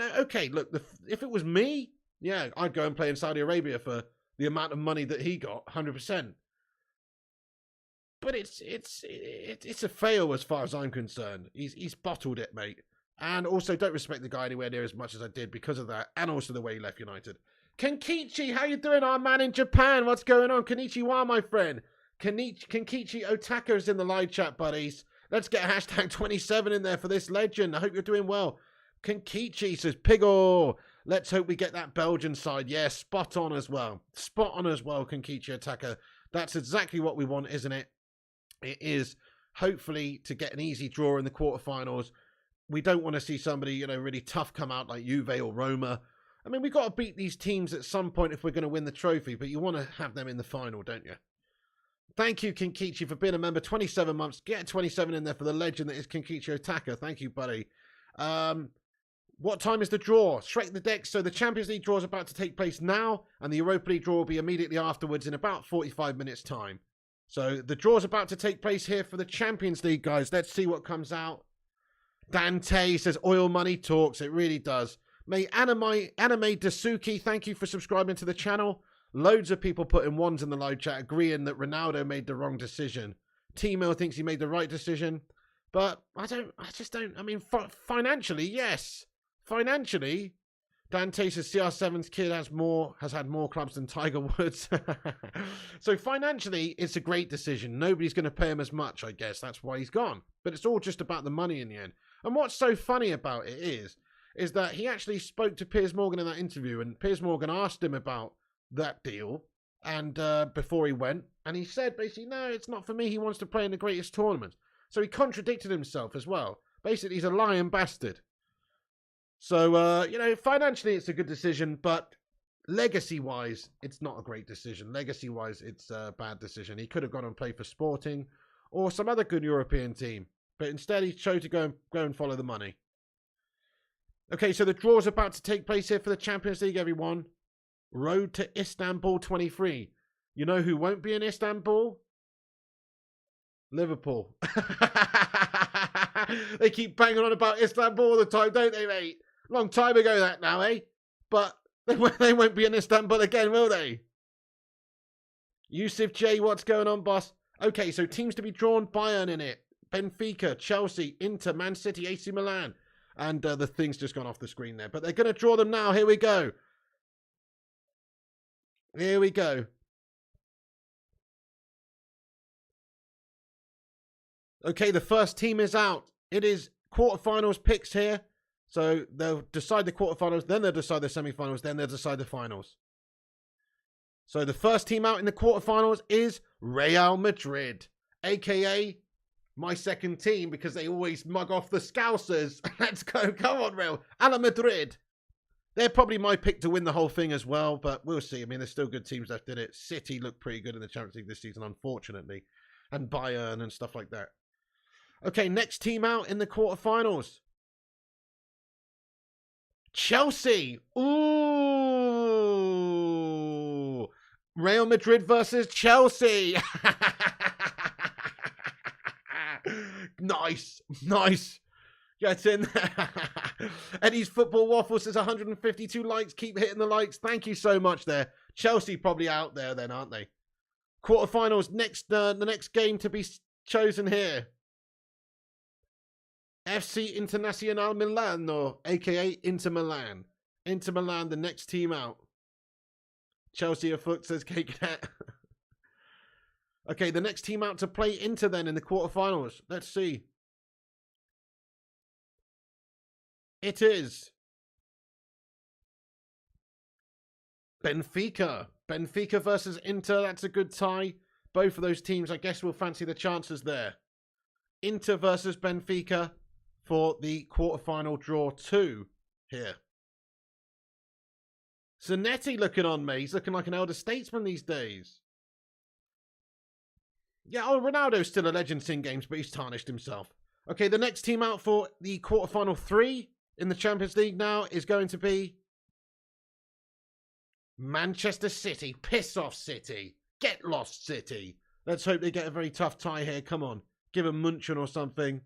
okay, look, if it was me, yeah, I'd go and play in Saudi Arabia for the amount of money that he got, 100%. But it's a fail as far as I'm concerned. He's bottled it, mate. And also, don't respect the guy anywhere near as much as I did because of that, and also the way he left United. Kenkichi, how you doing, our man in Japan? What's going on? Konnichiwa, my friend. Kenkichi Otaka is in the live chat, buddies. Let's get hashtag 27 in there for this legend. I hope you're doing well. Kenkichi says, Piggle. Let's hope we get that Belgian side. Yeah, spot on as well. Spot on as well, Kenkichi Otaka. That's exactly what we want, isn't it? It is, hopefully, to get an easy draw in the quarterfinals. We don't want to see somebody, really tough come out like Juve or Roma. I mean, we've got to beat these teams at some point if we're going to win the trophy, but you want to have them in the final, don't you? Thank you, Kenkichi, for being a member. 27 months. Get 27 in there for the legend that is Kenkichi Otaka. Thank you, buddy. What time is the draw? Straight the deck. So the Champions League draw is about to take place now, and the Europa League draw will be immediately afterwards in about 45 minutes' time. So the draw is about to take place here for the Champions League, guys. Let's see what comes out. Dante says, oil money talks. It really does. May Anime Dasuki, thank you for subscribing to the channel. Loads of people putting ones in the live chat agreeing that Ronaldo made the wrong decision. T-Mill thinks he made the right decision. But I just don't. I mean, financially, yes. Financially, Dante says CR7's kid has had more clubs than Tiger Woods. So financially, it's a great decision. Nobody's going to pay him as much, I guess. That's why he's gone. But it's all just about the money in the end. And what's so funny about it is that he actually spoke to Piers Morgan in that interview, and Piers Morgan asked him about that deal and before he went, and he said basically, no, it's not for me. He wants to play in the greatest tournament. So he contradicted himself as well. Basically, he's a lying bastard. So, financially, it's a good decision, but legacy-wise, it's not a great decision. Legacy-wise, it's a bad decision. He could have gone and played for Sporting or some other good European team, but instead he chose to go and follow the money. Okay, so the draw's about to take place here for the Champions League, everyone. Road to Istanbul 23. You know who won't be in Istanbul? Liverpool. They keep banging on about Istanbul all the time, don't they, mate? Long time ago that now, eh? But they won't be in Istanbul again, will they? Yusuf J, what's going on, boss? Okay, so teams to be drawn, Bayern in it. Benfica, Chelsea, Inter, Man City, AC Milan. And the thing's just gone off the screen there. But they're going to draw them now. Here we go. Here we go. Okay, the first team is out. It is quarterfinals picks here. So they'll decide the quarterfinals, then they'll decide the semifinals, then they'll decide the finals. So the first team out in the quarterfinals is Real Madrid, a.k.a. my second team, because they always mug off the Scousers. Let's go. Come on, Real. Ala Madrid. They're probably my pick to win the whole thing as well, but we'll see. I mean, there's still good teams left in it. City look pretty good in the Champions League this season, unfortunately. And Bayern and stuff like that. Okay, next team out in the quarterfinals. Chelsea. Ooh. Real Madrid versus Chelsea. Nice. Get in there. Eddie's Football Waffle says 152 likes. Keep hitting the likes. Thank you so much there. Chelsea probably out there then, aren't they? Quarterfinals, the next game to be chosen here. FC Internazionale Milano, a.k.a. Inter Milan. Inter Milan, the next team out. Chelsea afoot, says K-Cat. Okay, the next team out to play Inter then in the quarterfinals. Let's see. It is Benfica. Benfica versus Inter. That's a good tie. Both of those teams, I guess, will fancy the chances there. Inter versus Benfica for the quarterfinal draw 2 here. Zanetti looking on me. He's looking like an elder statesman these days. Yeah, Ronaldo's still a legend in games, but he's tarnished himself. Okay, the next team out for the quarterfinal 3 in the Champions League now is going to be Manchester City. Piss off, City. Get lost, City. Let's hope they get a very tough tie here. Come on. Give them Munchen or something.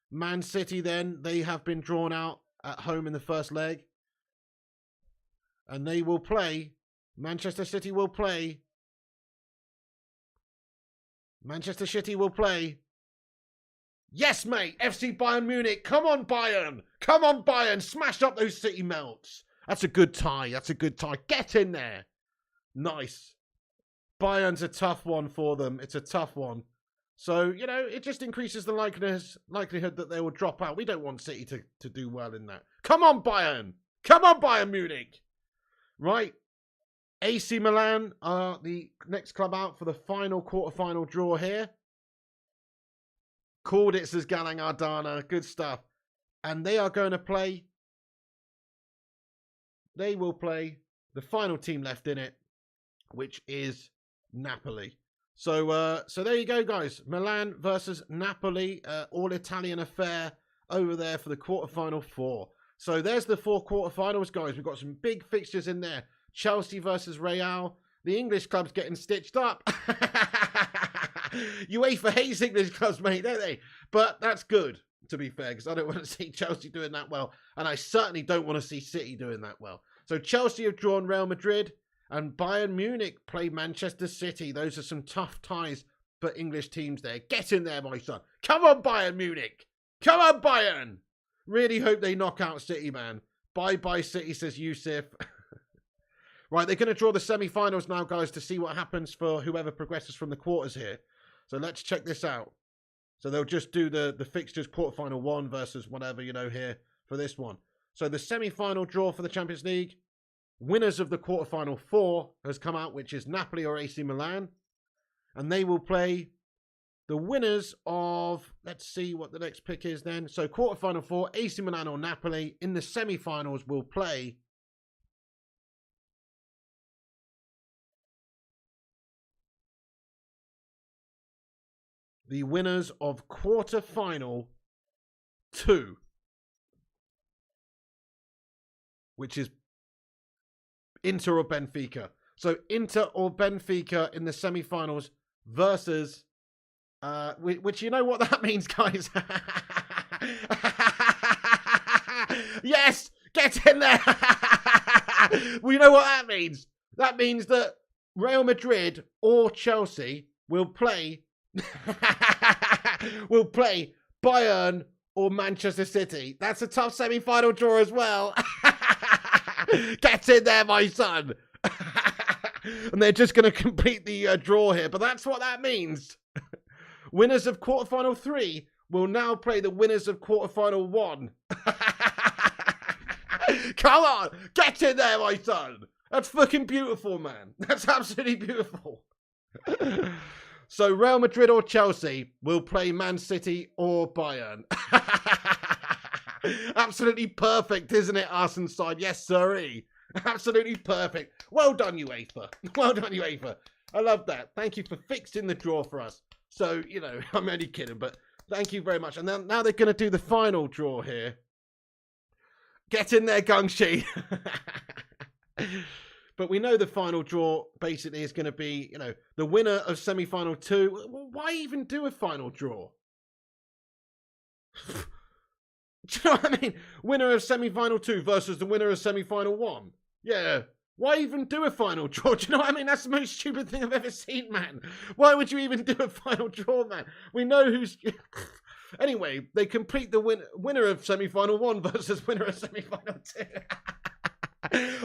Man City then, they have been drawn out at home in the first leg. And they will play. Manchester City will play. Manchester City will play. Yes, mate. FC Bayern Munich. Come on, Bayern. Come on, Bayern. Smash up those City melts. That's a good tie. That's a good tie. Get in there. Nice. Bayern's a tough one for them. It's a tough one. So, it just increases the likelihood that they will drop out. We don't want City to do well in that. Come on, Bayern. Come on, Bayern Munich. Right. AC Milan are the next club out for the final quarterfinal draw here. Called it, says Galang Ardana. Good stuff. And they are going to play. They will play the final team left in it, which is Napoli. So there you go, guys. Milan versus Napoli, all Italian affair over there for the quarterfinal 4. So there's the 4 quarterfinals, guys. We've got some big fixtures in there. Chelsea versus Real. The English club's getting stitched up. UEFA hates English clubs, mate, don't they? But that's good. to be fair, because I don't want to see Chelsea doing that well. And I certainly don't want to see City doing that well. So Chelsea have drawn Real Madrid and Bayern Munich play Manchester City. Those are some tough ties for English teams there. Get in there, my son. Come on, Bayern Munich. Come on, Bayern. Really hope they knock out City, man. Bye-bye, City, says Yusuf. Right, they're going to draw the semi-finals now, guys, to see what happens for whoever progresses from the quarters here. So let's check this out. So they'll just do the fixtures, quarterfinal 1 versus whatever, here for this one. So the semi-final draw for the Champions League. Winners of the quarterfinal 4 has come out, which is Napoli or AC Milan. And they will play the winners of, let's see what the next pick is then. So quarterfinal 4, AC Milan or Napoli. In the semi-finals will play the winners of quarterfinal 2, which is Inter or Benfica. So Inter or Benfica in the semi-finals versus, which you know what that means, guys. Yes, get in there. We know what that means. That means that Real Madrid or Chelsea will play Bayern or Manchester City. That's a tough semi-final draw as well. Get in there, my son. And they're just going to complete the draw here. But that's what that means. Winners of quarterfinal 3 will now play the winners of quarterfinal 1. Come on. Get in there, my son. That's fucking beautiful, man. That's absolutely beautiful. So Real Madrid or Chelsea will play Man City or Bayern. Absolutely perfect, isn't it, Arsenal side? Yes, sirree. Absolutely perfect. Well done, UEFA. Well done, UEFA. I love that. Thank you for fixing the draw for us. So, I'm only kidding, but thank you very much. And now they're going to do the final draw here. Get in there, Gungshi. But we know the final draw basically is going to be, the winner of semi-final 2. Well, why even do a final draw? Do you know what I mean? Winner of semi-final 2 versus the winner of semi-final 1. Yeah. Why even do a final draw? Do you know what I mean? That's the most stupid thing I've ever seen, man. Why would you even do a final draw, man? We know who's... Anyway, they complete the winner of semi-final 1 versus winner of semi-final 2.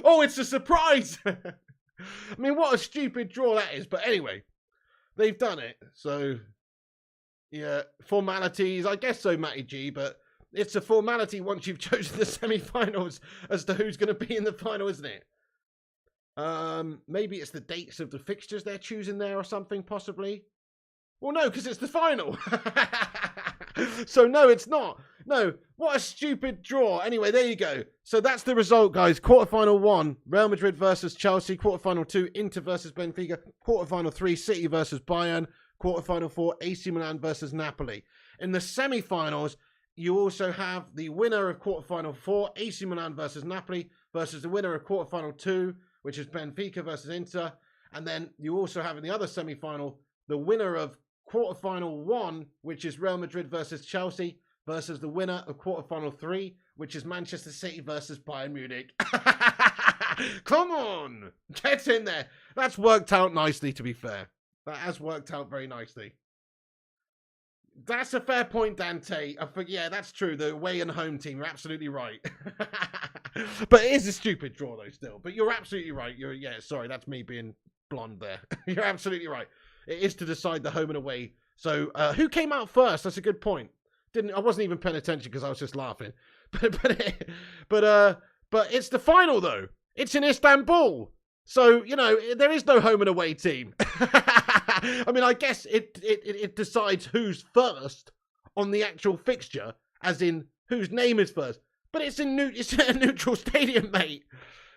Oh, it's a surprise. I mean, what a stupid draw that is. But anyway, they've done it. So, yeah, formalities. I guess so, Matty G, but it's a formality once you've chosen the semi-finals as to who's going to be in the final, isn't it? Maybe it's the dates of the fixtures they're choosing there or something, possibly. Well, no, because it's the final. So, no, it's not. No, what a stupid draw. Anyway, there you go. So that's the result, guys. Quarterfinal 1, Real Madrid versus Chelsea. Quarterfinal 2, Inter versus Benfica. Quarterfinal 3, City versus Bayern. Quarterfinal 4, AC Milan versus Napoli. In the semi-finals, you also have the winner of quarterfinal 4, AC Milan versus Napoli, versus the winner of quarterfinal 2, which is Benfica versus Inter. And then you also have in the other semi-final, the winner of quarterfinal 1, which is Real Madrid versus Chelsea, versus the winner of quarterfinal 3, which is Manchester City versus Bayern Munich. Come on! Get in there. That's worked out nicely, to be fair. That has worked out very nicely. That's a fair point, Dante. Yeah, that's true. The away and home team, you're absolutely right. But it is a stupid draw, though, still. But you're absolutely right. Sorry, that's me being blonde there. You're absolutely right. It is to decide the home and away. So, who came out first? That's a good point. I wasn't even paying attention because I was just laughing. But it's the final, though. It's in Istanbul. So, there is no home and away team. I mean, I guess it decides who's first on the actual fixture, as in whose name is first. But it's a neutral stadium, mate.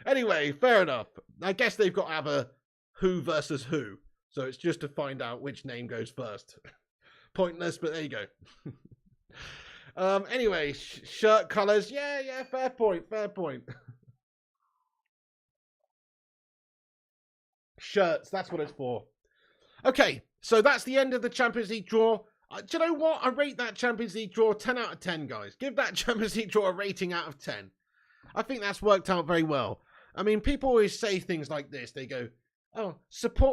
Anyway, fair enough. I guess they've got to have a who versus who. So it's just to find out which name goes first. Pointless, but there you go. Anyway, shirt colours. Yeah, fair point. Shirts, that's what it's for. Okay, so that's the end of the Champions League draw. Do you know what? I rate that Champions League draw 10 out of 10, guys. Give that Champions League draw a rating out of 10. I think that's worked out very well. I mean, people always say things like this. They go, oh,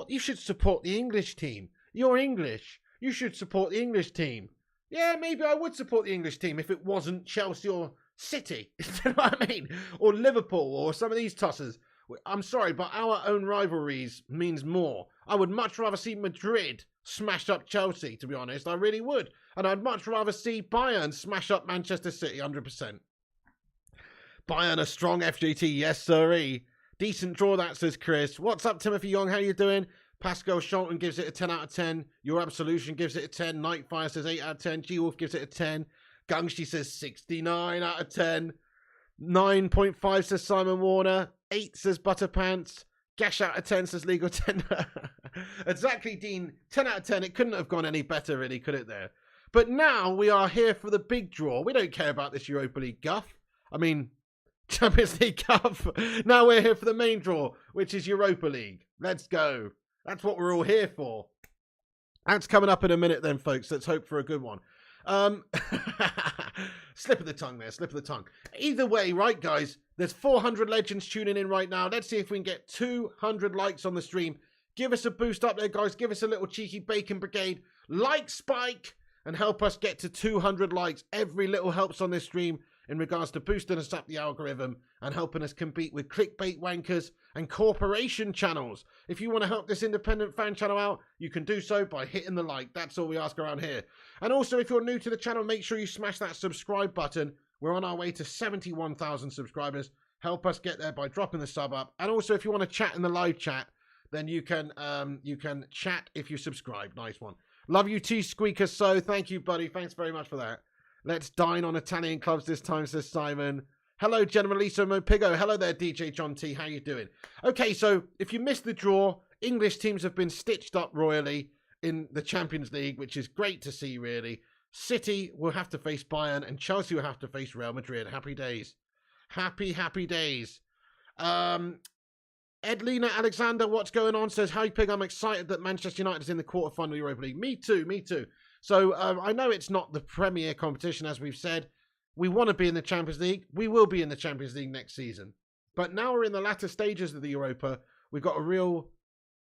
you should support the English team. You're English. You should support the English team. Yeah, maybe I would support the English team if it wasn't Chelsea or City. You know what I mean? Or Liverpool or some of these tossers. I'm sorry, but our own rivalries means more. I would much rather see Madrid smash up Chelsea, to be honest. I really would. And I'd much rather see Bayern smash up Manchester City, 100%. Bayern a strong FJT, yes sirree. Decent draw that, says Chris. What's up, Timothy Young? How you doing? Pascal Sholton gives it a 10 out of 10. Your Absolution gives it a 10. Nightfire says 8 out of 10. G-Wolf gives it a 10. Gungshi says 69 out of 10. 9.5 says Simon Warner. 8 says Butterpants. Gash out of 10 says Legal 10. Exactly, Dean. 10 out of 10. It couldn't have gone any better, really, could it there? But now we are here for the big draw. We don't care about this Europa League guff. I mean, Champions League guff. Now we're here for the main draw, which is Europa League. Let's go. That's what we're all here for. That's coming up in a minute then, folks. Let's hope for a good one. Slip of the tongue there, slip of the tongue. Either way, right, guys, there's 400 legends tuning in right now. Let's see if we can get 200 likes on the stream. Give us a boost up there, guys. Give us a little cheeky bacon brigade. Like spike and help us get to 200 likes. Every little helps on this stream in regards to boosting us up the algorithm and helping us compete with clickbait wankers and corporation channels. If you want to help this independent fan channel out, you can do so by hitting the like. That's all we ask around here. And also, if you're new to the channel, make sure you smash that subscribe button. We're on our way to 71,000 subscribers. Help us get there by dropping the sub up. And also, if you want to chat in the live chat, then you can chat if you subscribe. Nice one. Love you, T-Squeaker. So thank you, buddy. Thanks very much for that. Let's dine on Italian clubs this time, says Simon. Hello, Generalissimo Mopigo. Hello there, DJ John T. How you doing? Okay, so if you missed the draw, English teams have been stitched up royally in the Champions League, which is great to see, really. City will have to face Bayern, and Chelsea will have to face Real Madrid. Happy days. Happy, happy days. Edlina Alexander, what's going on? Says, hi, Pig, I'm excited that Manchester United is in the quarterfinal Europa League. Me too, me too. So I know it's not the premier competition, as we've said. We want to be in the Champions League. We will be in the Champions League next season. But now we're in the latter stages of the Europa. We've got a real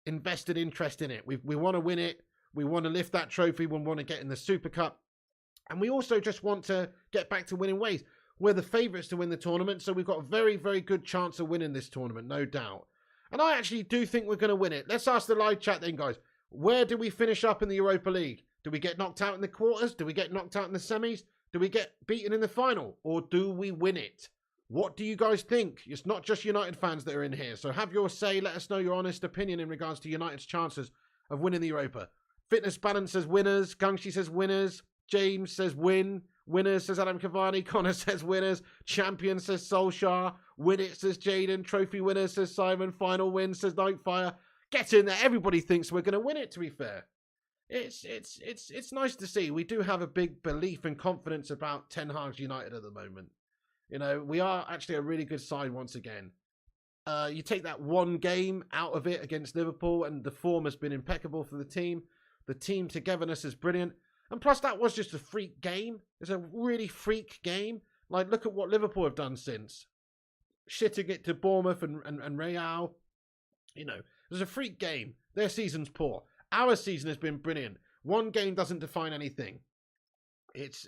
invested interest in it. We want to win it. We want to lift that trophy. We want to get in the Super Cup. And we also just want to get back to winning ways. We're the favourites to win the tournament, so we've got a very, very good chance of winning this tournament, no doubt. And I actually do think we're going to win it. Let's ask the live chat then, guys. Where do we finish up in the Europa League? Do we get knocked out in the quarters? Do we get knocked out in the semis? Do we get beaten in the final? Or do we win it? What do you guys think? It's not just United fans that are in here. So have your say. Let us know your honest opinion in regards to United's chances of winning the Europa. Fitness Balance says winners. Gungshi says winners. James says win. Winners says Adam Cavani. Connor says winners. Champion says Solskjaer. Win it says Jaden. Trophy winners says Simon. Final win says Nightfire. Get in there. Everybody thinks we're going to win it, to be fair. It's nice to see. We do have a big belief and confidence about Ten Hag's United at the moment. You know, we are actually a really good side once again. You take that one game out of it against Liverpool and the form has been impeccable for the team. The team togetherness is brilliant. And plus that was just a freak game. It's a really freak game. Like, look at what Liverpool have done since. Shitting it to Bournemouth and Real. You know, it was a freak game. Their season's poor. Our season has been brilliant. One game doesn't define anything. It's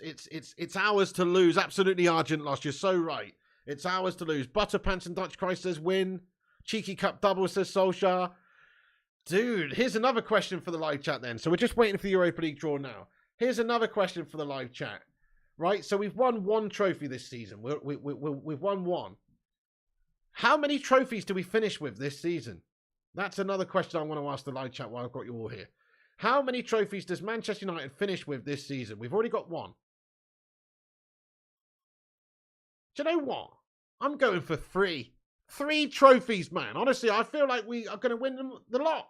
ours to lose. Absolutely, Argent lost. You're so right. It's ours to lose. Butterpants and Dutch Christ says win. Cheeky Cup double says Solskjaer. Dude, here's another question for the live chat then. So we're just waiting for the Europa League draw now. Here's another question for the live chat. Right, so we've won one trophy this season. We've won one. How many trophies do we finish with this season? That's another question I want to ask the live chat while I've got you all here. How many trophies does Manchester United finish with this season? We've already got one. Do you know what? I'm going for 3. 3 trophies, man. Honestly, I feel like we are going to win them the lot.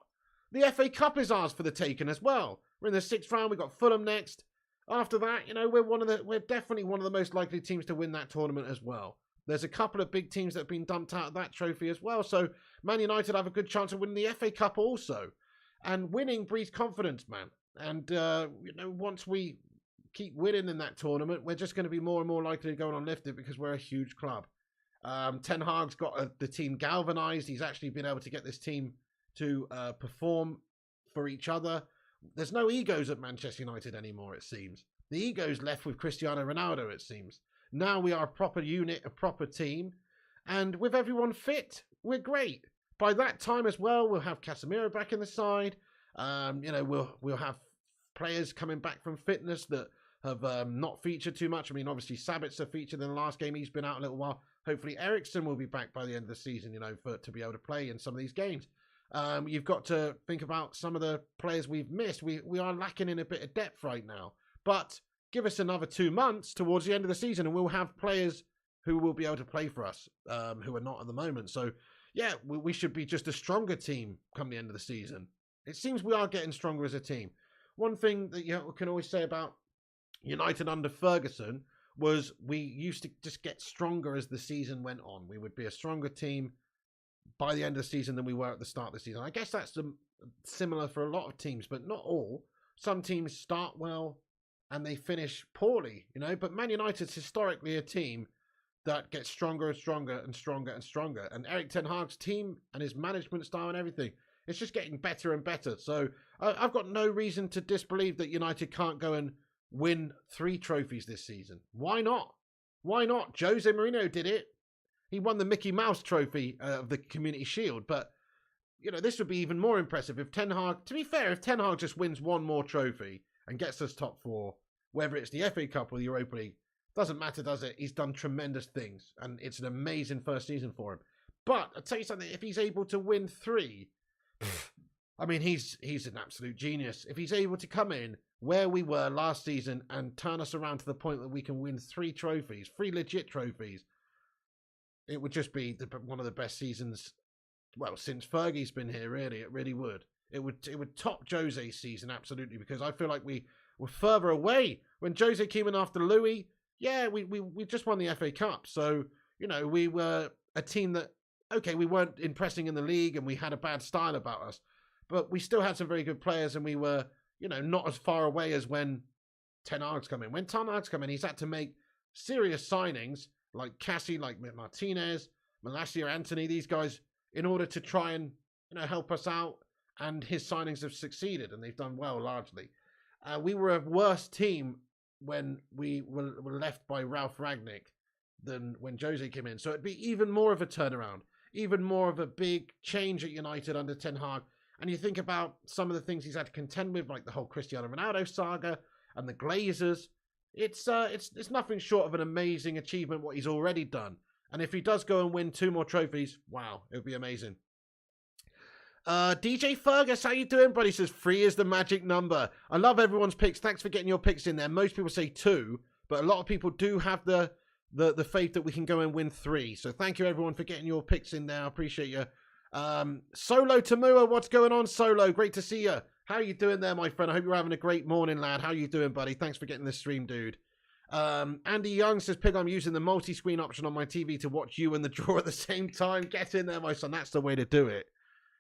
The FA Cup is ours for the taking as well. We're in the 6th round. We've got Fulham next. After that, you know, we're definitely one of the most likely teams to win that tournament as well. There's a couple of big teams that have been dumped out of that trophy as well. So Man United have a good chance of winning the FA Cup also. And winning breeds confidence, man. And, once we keep winning in that tournament, we're just going to be more and more likely to go on lift it because we're a huge club. Ten Hag's got the team galvanized. He's actually been able to get this team to perform for each other. There's no egos at Manchester United anymore, it seems. The ego's left with Cristiano Ronaldo, it seems. Now we are a proper unit, a proper team. And with everyone fit, we're great. By that time as well, we'll have Casemiro back in the side. We'll have players coming back from fitness that have not featured too much. I mean, obviously, Sabitzer featured in the last game. He's been out a little while. Hopefully, Eriksen will be back by the end of the season, to be able to play in some of these games. You've got to think about some of the players we've missed. We are lacking in a bit of depth right now. But give us another 2 months towards the end of the season, and we'll have players who will be able to play for us, who are not at the moment. So, yeah, we should be just a stronger team come the end of the season. It seems we are getting stronger as a team. One thing that you can always say about United under Ferguson was we used to just get stronger as the season went on. We would be a stronger team by the end of the season than we were at the start of the season. I guess that's similar for a lot of teams, but not all. Some teams start well and they finish poorly, but Man United's historically a team that gets stronger and stronger and stronger and stronger. And Erik ten Hag's team and his management style and everything, it's just getting better and better. So I've got no reason to disbelieve that United can't go and win 3 trophies this season. Why not? Why not? Jose Mourinho did it. He won the Mickey Mouse trophy of the Community Shield. But, this would be even more impressive if Ten Hag, to be fair, if Ten Hag just wins one more trophy and gets us top 4, whether it's the FA Cup or the Europa League, doesn't matter, does it? He's done tremendous things, and it's an amazing first season for him. But I'll tell you something, if he's able to win 3, I mean, he's an absolute genius. If he's able to come in where we were last season and turn us around to the point that we can win 3 trophies, 3 legit trophies, it would just be one of the best seasons, well, since Fergie's been here, really. It really would. It would top Jose's season, absolutely, because I feel like we were further away. When Jose came in after Louis, yeah, we just won the FA Cup. So, we were a team that, okay, we weren't impressing in the league and we had a bad style about us, but we still had some very good players and we were, not as far away as when Ten Hag's come in. When Ten Hag's come in, he's had to make serious signings like Cassie, like Martinez, Malacia, Anthony, these guys, in order to try and, help us out. And his signings have succeeded and they've done well largely. We were a worse team when we were left by Ralph Rangnick than when Jose came in. So it'd be even more of a turnaround, even more of a big change at United under Ten Hag. And you think about some of the things he's had to contend with, like the whole Cristiano Ronaldo saga and the Glazers. It's nothing short of an amazing achievement what he's already done. And if he does go and win 2 more trophies, wow, it would be amazing. DJ Fergus, how you doing, buddy? Says 3 is the magic number. I love everyone's picks. Thanks for getting your picks in there. Most people say 2, but a lot of people do have the faith that we can go and win 3. So thank you everyone for getting your picks in there. I appreciate you. Solo Tamua, what's going on, Solo? Great to see you. How are you doing there, my friend? I hope you're having a great morning, lad. How you doing, buddy? Thanks for getting this stream, dude. Andy Young says, Pig, I'm using the multi-screen option on my TV to watch you and the draw at the same time. Get in there, my son. That's the way to do it.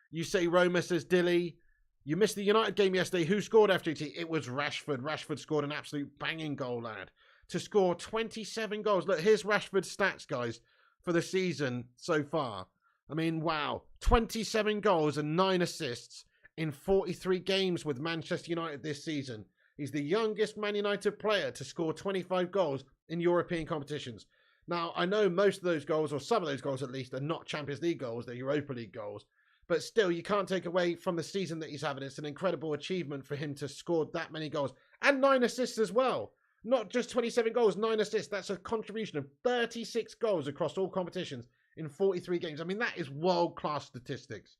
You say Roma, says Dilly. You missed the United game yesterday. Who scored FGT? It was Rashford. Rashford scored an absolute banging goal, lad. To score 27 goals. Look, here's Rashford's stats, guys, for the season so far. I mean, wow. 27 goals and 9 assists in 43 games with Manchester United this season. He's the youngest Man United player to score 25 goals in European competitions. Now, I know most of those goals, or some of those goals at least, are not Champions League goals. They're Europa League goals. But still, you can't take away from the season that he's having. It's an incredible achievement for him to score that many goals. And 9 assists as well. Not just 27 goals, 9 assists. That's a contribution of 36 goals across all competitions in 43 games. I mean, that is world-class statistics.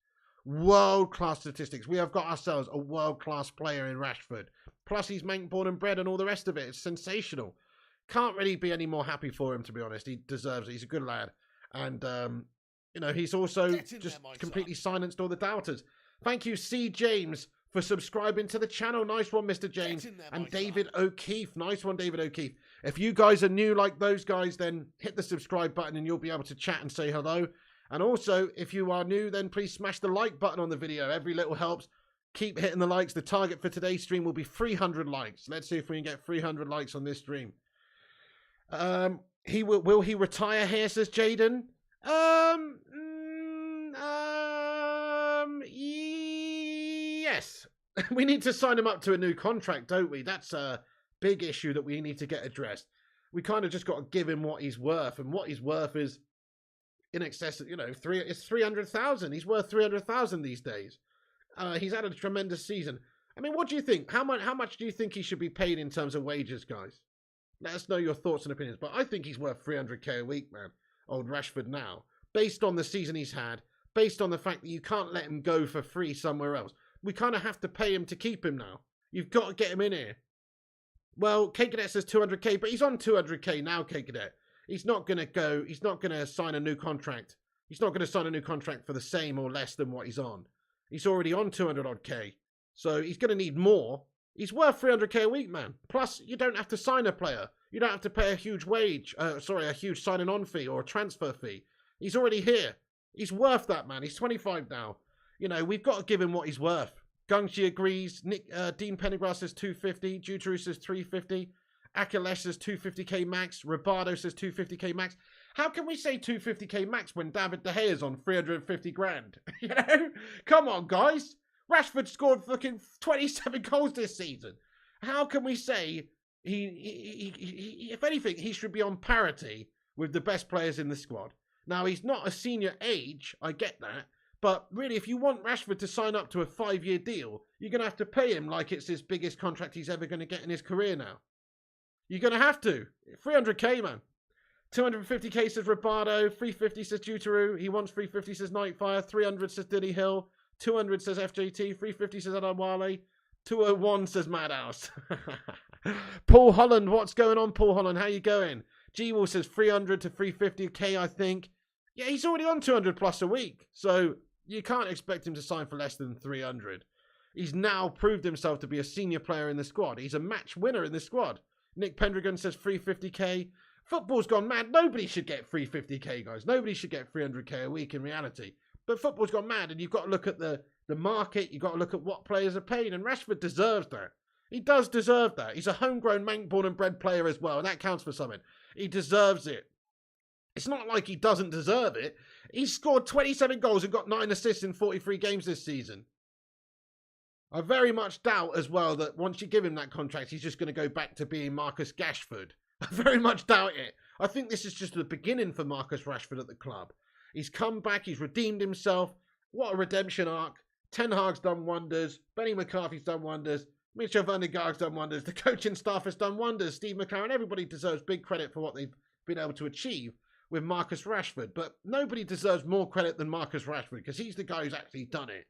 World-class statistics. We have got ourselves a world-class player in Rashford. Plus, he's Manc born and bred and all the rest of it. It's sensational. Can't really be any more happy for him, to be honest. He deserves it. He's a good lad. And, he's also just completely silenced all the doubters. Thank you, C. James, for subscribing to the channel. Nice one, Mr. James. And David O'Keefe. Nice one, David O'Keefe. If you guys are new like those guys, then hit the subscribe button and you'll be able to chat and say hello. And also, if you are new, then please smash the like button on the video. Every little helps. Keep hitting the likes. The target for today's stream will be 300 likes. Let's see if we can get 300 likes on this stream. Will he retire here, says Jaden? Yes. We need to sign him up to a new contract, don't we? That's a big issue that we need to get addressed. We kind of just got to give him what he's worth, and what he's worth is in excess of, it's 300,000. He's worth 300,000 these days. He's had a tremendous season. I mean, what do you think? How much do you think he should be paid in terms of wages, guys? Let us know your thoughts and opinions. But I think he's worth 300k a week, man. Old Rashford now. Based on the season he's had, based on the fact that you can't let him go for free somewhere else. We kind of have to pay him to keep him now. You've got to get him in here. Well, K Cadet says 200k, but he's on 200k now, K Cadet. He's not going to sign a new contract. He's not going to sign a new contract for the same or less than what he's on. He's already on 200 odd K. So he's going to need more. He's worth 300k a week, man. Plus, you don't have to sign a player. You don't have to pay a huge a huge signing on fee or a transfer fee. He's already here. He's worth that, man. He's 25 now. We've got to give him what he's worth. Gungshi agrees. Dean Pendergrass says 250. Juteru says 350. Akilesh says 250k max. Ribardo says 250k max. How can we say 250k max when David De Gea is on 350 grand? Come on, guys. Rashford scored fucking 27 goals this season. How can we say he if anything, he should be on parity with the best players in the squad? Now, he's not a senior age, I get that. But really, if you want Rashford to sign up to a 5-year deal, you're going to have to pay him like it's his biggest contract he's ever going to get in his career now. You're going to have to. 300k, man. 250k says Ribardo. 350 says Juteru. He wants 350 says Nightfire. 300 says Diddy Hill. 200 says FJT. 350 says Adamwale. 201 says Madhouse. Paul Holland, what's going on, Paul Holland? How you going? G-Wall says 300 to 350k, I think. Yeah, he's already on 200 plus a week. So you can't expect him to sign for less than 300. He's now proved himself to be a senior player in the squad. He's a match winner in the squad. Nick Pendragon says 350k. Football's gone mad. Nobody should get 350k, guys. Nobody should get 300k a week in reality. But football's gone mad, and you've got to look at the market. You've got to look at what players are paid, and Rashford deserves that. He does deserve that. He's a homegrown, Mank-born and bred player as well, and that counts for something. He deserves it. It's not like he doesn't deserve it. He's scored 27 goals and got 9 assists in 43 games this season. I very much doubt as well that once you give him that contract, he's just going to go back to being Marcus Rashford. I very much doubt it. I think this is just the beginning for Marcus Rashford at the club. He's come back. He's redeemed himself. What a redemption arc. Ten Hag's done wonders. Benny McCarthy's done wonders. Mitchell van der Gaag's done wonders. The coaching staff has done wonders. Steve McLaren, everybody deserves big credit for what they've been able to achieve with Marcus Rashford. But nobody deserves more credit than Marcus Rashford because he's the guy who's actually done it.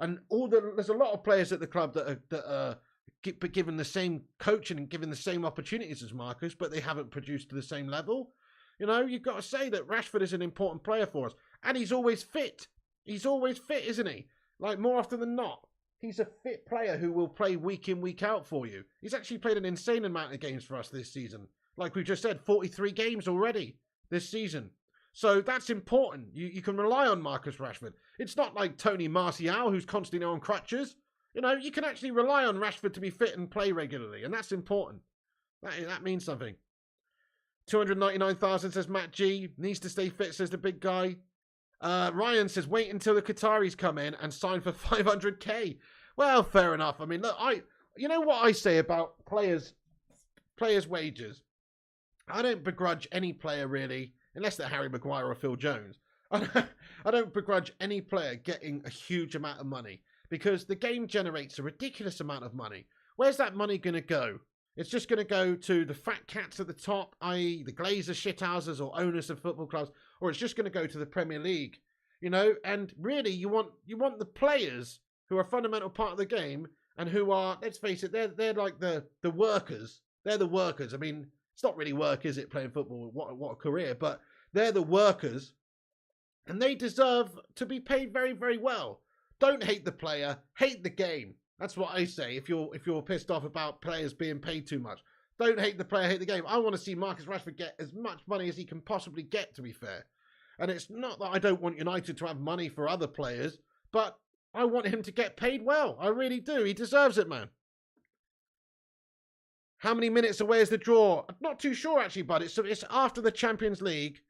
And there's a lot of players at the club that are given the same coaching and given the same opportunities as Marcus, but they haven't produced to the same level. You've got to say that Rashford is an important player for us. And he's always fit. He's always fit, isn't he? Like, more often than not. He's a fit player who will play week in, week out for you. He's actually played an insane amount of games for us this season. Like we just said, 43 games already this season. So that's important. You can rely on Marcus Rashford. It's not like Tony Martial, who's constantly on crutches. You can actually rely on Rashford to be fit and play regularly, and that's important. That means something. 299,000 says Matt G. Needs to stay fit, says the big guy. Ryan says, wait until the Qataris come in and sign for 500k. Well, fair enough. I mean, look, you know what I say about players' wages? I don't begrudge any player, really, unless they're Harry Maguire or Phil Jones. I don't begrudge any player getting a huge amount of money because the game generates a ridiculous amount of money. Where's that money going to go? It's just going to go to the fat cats at the top, i.e. the Glazer shithouses or owners of football clubs, or it's just going to go to the Premier League, and really you want the players who are a fundamental part of the game and who are, let's face it, they're like the workers. They're the workers. I mean, it's not really work, is it, playing football? What a career, but they're the workers and they deserve to be paid very, very well. Don't hate the player, hate the game. That's what I say. If you're pissed off about players being paid too much, don't hate the player, hate the game. I want to see Marcus Rashford get as much money as he can possibly get, to be fair. And it's not that I don't want United to have money for other players, but I want him to get paid well. I really do. He deserves it, man. How many minutes away is the draw? I'm not too sure, actually, bud. It's after the Champions League.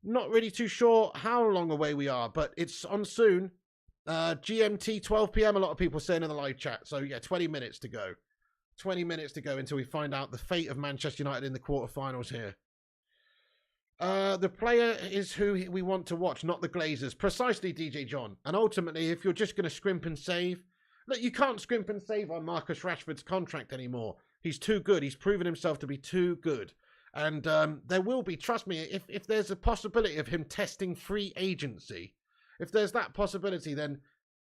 Not really too sure how long away we are, but it's on soon. GMT 12 p.m. a lot of people saying in the live chat. So, yeah, 20 minutes to go. 20 minutes to go until we find out the fate of Manchester United in the quarterfinals here. The player is who we want to watch, not the Glazers. Precisely, DJ John. And ultimately, if you're just going to scrimp and save... Look, you can't scrimp and save on Marcus Rashford's contract anymore. He's too good. He's proven himself to be too good. And there will be, trust me, if there's a possibility of him testing free agency, if there's that possibility, then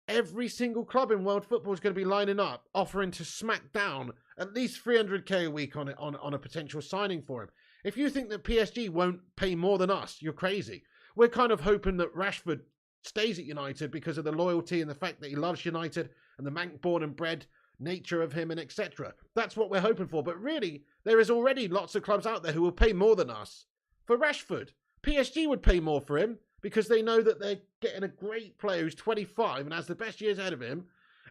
every single club in world football is going to be lining up, offering to smack down at least 300k a week on a potential signing for him. If you think that PSG won't pay more than us, you're crazy. We're kind of hoping that Rashford stays at United because of the loyalty and the fact that he loves United and the Manc born and bred nature of him and etc. That's what we're hoping for. But really, there is already lots of clubs out there who will pay more than us for Rashford. PSG would pay more for him because they know that they're getting a great player who's 25 and has the best years ahead of him,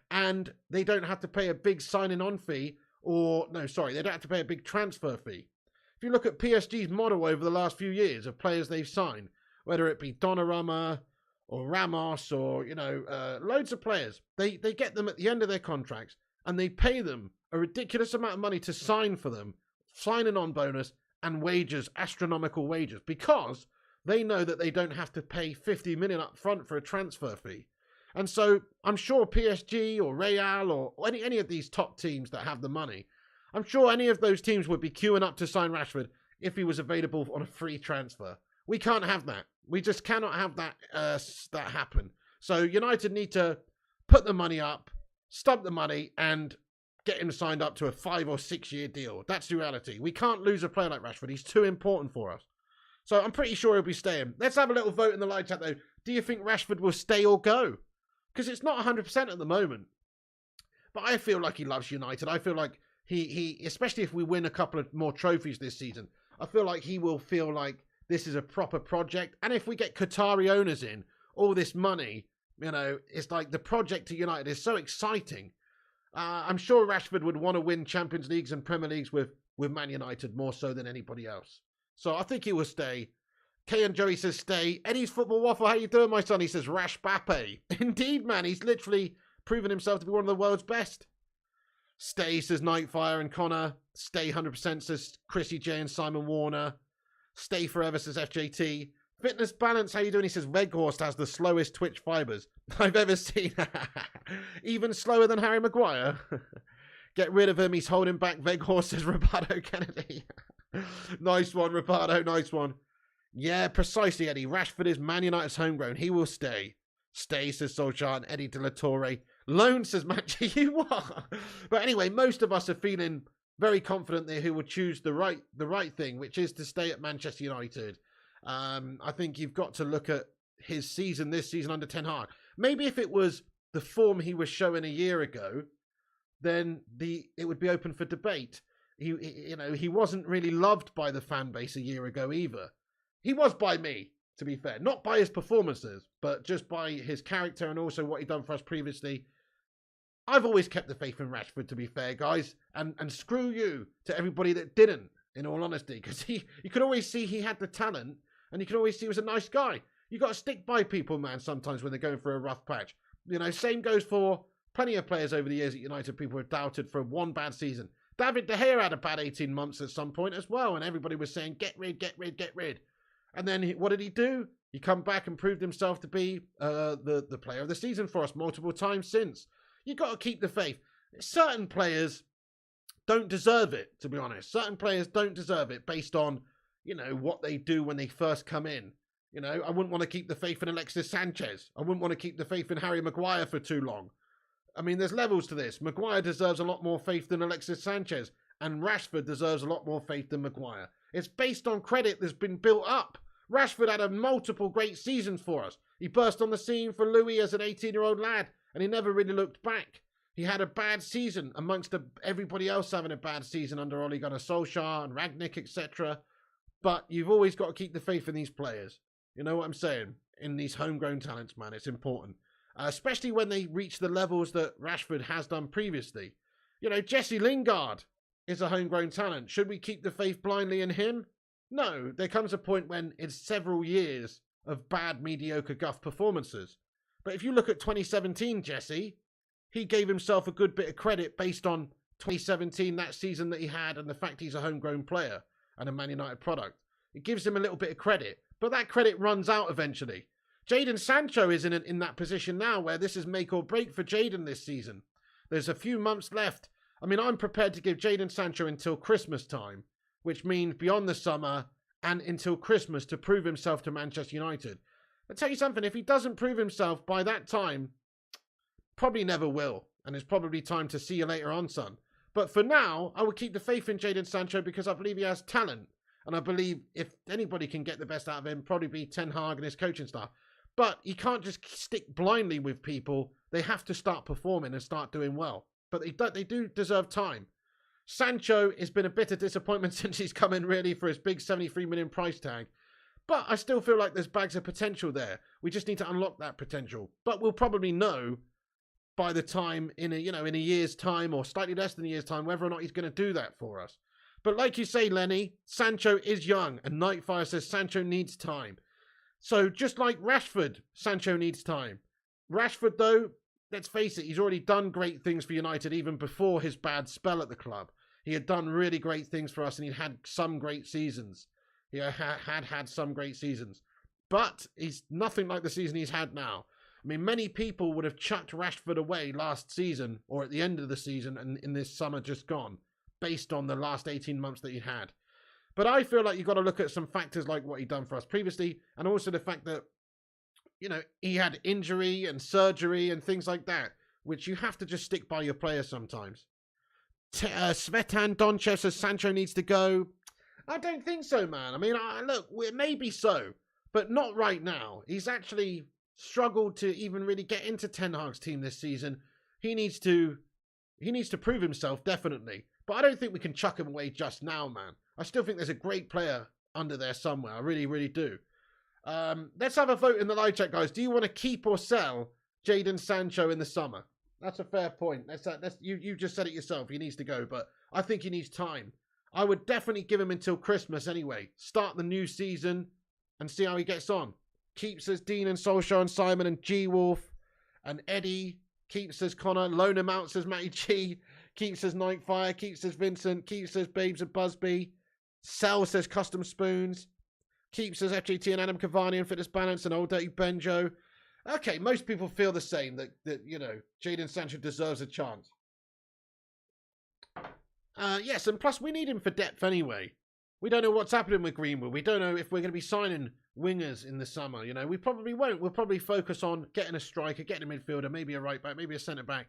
and they don't have to pay a big signing on fee, or no, sorry, they don't have to pay a big transfer fee. If you look at PSG's model over the last few years of players they've signed, whether it be Donnarumma or Ramos or, loads of players, they get them at the end of their contracts and they pay them a ridiculous amount of money to sign for them, signing on bonus and wages, astronomical wages, because they know that they don't have to pay 50 million up front for a transfer fee. And so I'm sure PSG or Real or any of these top teams that have the money, I'm sure any of those teams would be queuing up to sign Rashford if he was available on a free transfer. We can't have that. We just cannot have that that happen. So United need to put the money up, stump the money, and get him signed up to a 5 or 6 year deal. That's the reality. We can't lose a player like Rashford. He's too important for us. So I'm pretty sure he'll be staying. Let's have a little vote in the live chat, though. Do you think Rashford will stay or go? Because it's not 100% at the moment. But I feel like he loves United. I feel like he, especially if we win a couple of more trophies this season, I feel like he will feel like this is a proper project. And if we get Qatari owners in, all this money, it's like the project to United is so exciting. I'm sure Rashford would want to win Champions Leagues and Premier Leagues with Man United more so than anybody else. So I think he will stay. Kay and Joey says stay. Eddie's Football Waffle, how you doing, my son? He says Rash Bappe. Indeed, man. He's literally proven himself to be one of the world's best. Stay, says Nightfire and Connor. Stay 100%, says Chrissy J and Simon Warner. Stay forever, says FJT. Fitness Balance, how you doing? He says Weghorst has the slowest twitch fibers I've ever seen. Even slower than Harry Maguire. Get rid of him. He's holding back. Weghorst, says Roberto Kennedy. Nice one, Roberto. Nice one. Yeah, precisely, Eddie. Rashford is Man United's homegrown. He will stay. Stay, says Solskjaer and Eddie De La Torre. Loan, says Matchy. You are. But anyway, most of us are feeling very confident that he will choose the right thing, which is to stay at Manchester United. I think you've got to look at his season this season under Ten Hag. Maybe if it was the form he was showing a year ago, then it would be open for debate. He wasn't really loved by the fan base a year ago either. He was by me, to be fair. Not by his performances, but just by his character and also what he'd done for us previously. I've always kept the faith in Rashford, to be fair, guys. And screw you to everybody that didn't, in all honesty. Because you could always see he had the talent, and you could always see he was a nice guy. You got to stick by people, man, sometimes when they're going through a rough patch. Same goes for plenty of players over the years at United people have doubted for one bad season. David De Gea had a bad 18 months at some point as well, and everybody was saying, get rid, get rid, get rid. And then what did he do? He come back and proved himself to be the player of the season for us multiple times since. You got to keep the faith. Certain players don't deserve it, to be honest. Certain players don't deserve it based on, what they do when they first come in. I wouldn't want to keep the faith in Alexis Sanchez. I wouldn't want to keep the faith in Harry Maguire for too long. I mean, there's levels to this. Maguire deserves a lot more faith than Alexis Sanchez, and Rashford deserves a lot more faith than Maguire. It's based on credit that's been built up. Rashford had multiple great seasons for us. He burst on the scene for Louis as an 18-year-old lad, and he never really looked back. He had a bad season amongst everybody else having a bad season under Ole Gunnar Solskjaer and Ragnick, etc. But you've always got to keep the faith in these players. You know what I'm saying? In these homegrown talents, man, it's important. especially when they reach the levels that Rashford has done previously. You know, Jesse Lingard is a homegrown talent. Should we keep the faith blindly in him? No, there comes a point when it's several years of bad, mediocre guff performances. But if you look at 2017, Jesse, he gave himself a good bit of credit based on 2017, that season that he had, and the fact he's a homegrown player and a Man United product. It gives him a little bit of credit, but that credit runs out eventually. Jadon Sancho is in that position now where this is make or break for Jadon this season. There's a few months left. I mean, I'm prepared to give Jadon Sancho until Christmas time, which means beyond the summer and until Christmas to prove himself to Manchester United. I'll tell you something, if he doesn't prove himself by that time, probably never will. And it's probably time to see you later on, son. But for now, I would keep the faith in Jadon Sancho because I believe he has talent. And I believe if anybody can get the best out of him, probably be Ten Hag and his coaching staff. But he can't just stick blindly with people. They have to start performing and start doing well. But they do deserve time. Sancho has been a bitter disappointment since he's come in really for his big 73 million price tag. But I still feel like there's bags of potential there. We just need to unlock that potential. But we'll probably know by the time in a year's time or slightly less than a year's time whether or not he's going to do that for us. But like you say, Lenny, Sancho is young, and Nightfire says Sancho needs time. So just like Rashford, Sancho needs time. Rashford, though, let's face it, he's already done great things for United even before his bad spell at the club. He had done really great things for us, and he'd had some great seasons. He had some great seasons. But he's nothing like the season he's had now. I mean, many people would have chucked Rashford away last season or at the end of the season and in this summer just gone, based on the last 18 months that he had. But I feel like you've got to look at some factors like what he'd done for us previously, and also the fact that, you know, he had injury and surgery and things like that, which you have to just stick by your players sometimes. Svetan Donchev says Sancho needs to go. I don't think so, man. I mean, look, it may be so, but not right now. He's actually struggled to even really get into Ten Hag's team this season. He needs to prove himself, definitely. But I don't think we can chuck him away just now, man. I still think there's a great player under there somewhere. I really, really do. Let's have a vote in the live chat, guys. Do you want to keep or sell Jadon Sancho in the summer? That's a fair point. You just said it yourself. He needs to go, but I think he needs time. I would definitely give him until Christmas anyway. Start the new season and see how he gets on. Keeps as Dean and Solskjaer and Simon and G-Wolf and Eddie. Keeps as Connor. Loan him out, says Matty G. Keeps as Nightfire. Keeps as Vincent. Keeps as Babes and Busby. Sell says Custom Spoons. Keeps as FJT and Adam Cavani and Fitness Balance and Old Dirty Benjo. Okay, most people feel the same, that you know, Jadon Sancho deserves a chance. Yes, and plus we need him for depth anyway. We don't know what's happening with Greenwood. We don't know if we're going to be signing wingers in the summer. You know, we probably won't. We'll probably focus on getting a striker, getting a midfielder, maybe a right back, maybe a centre back.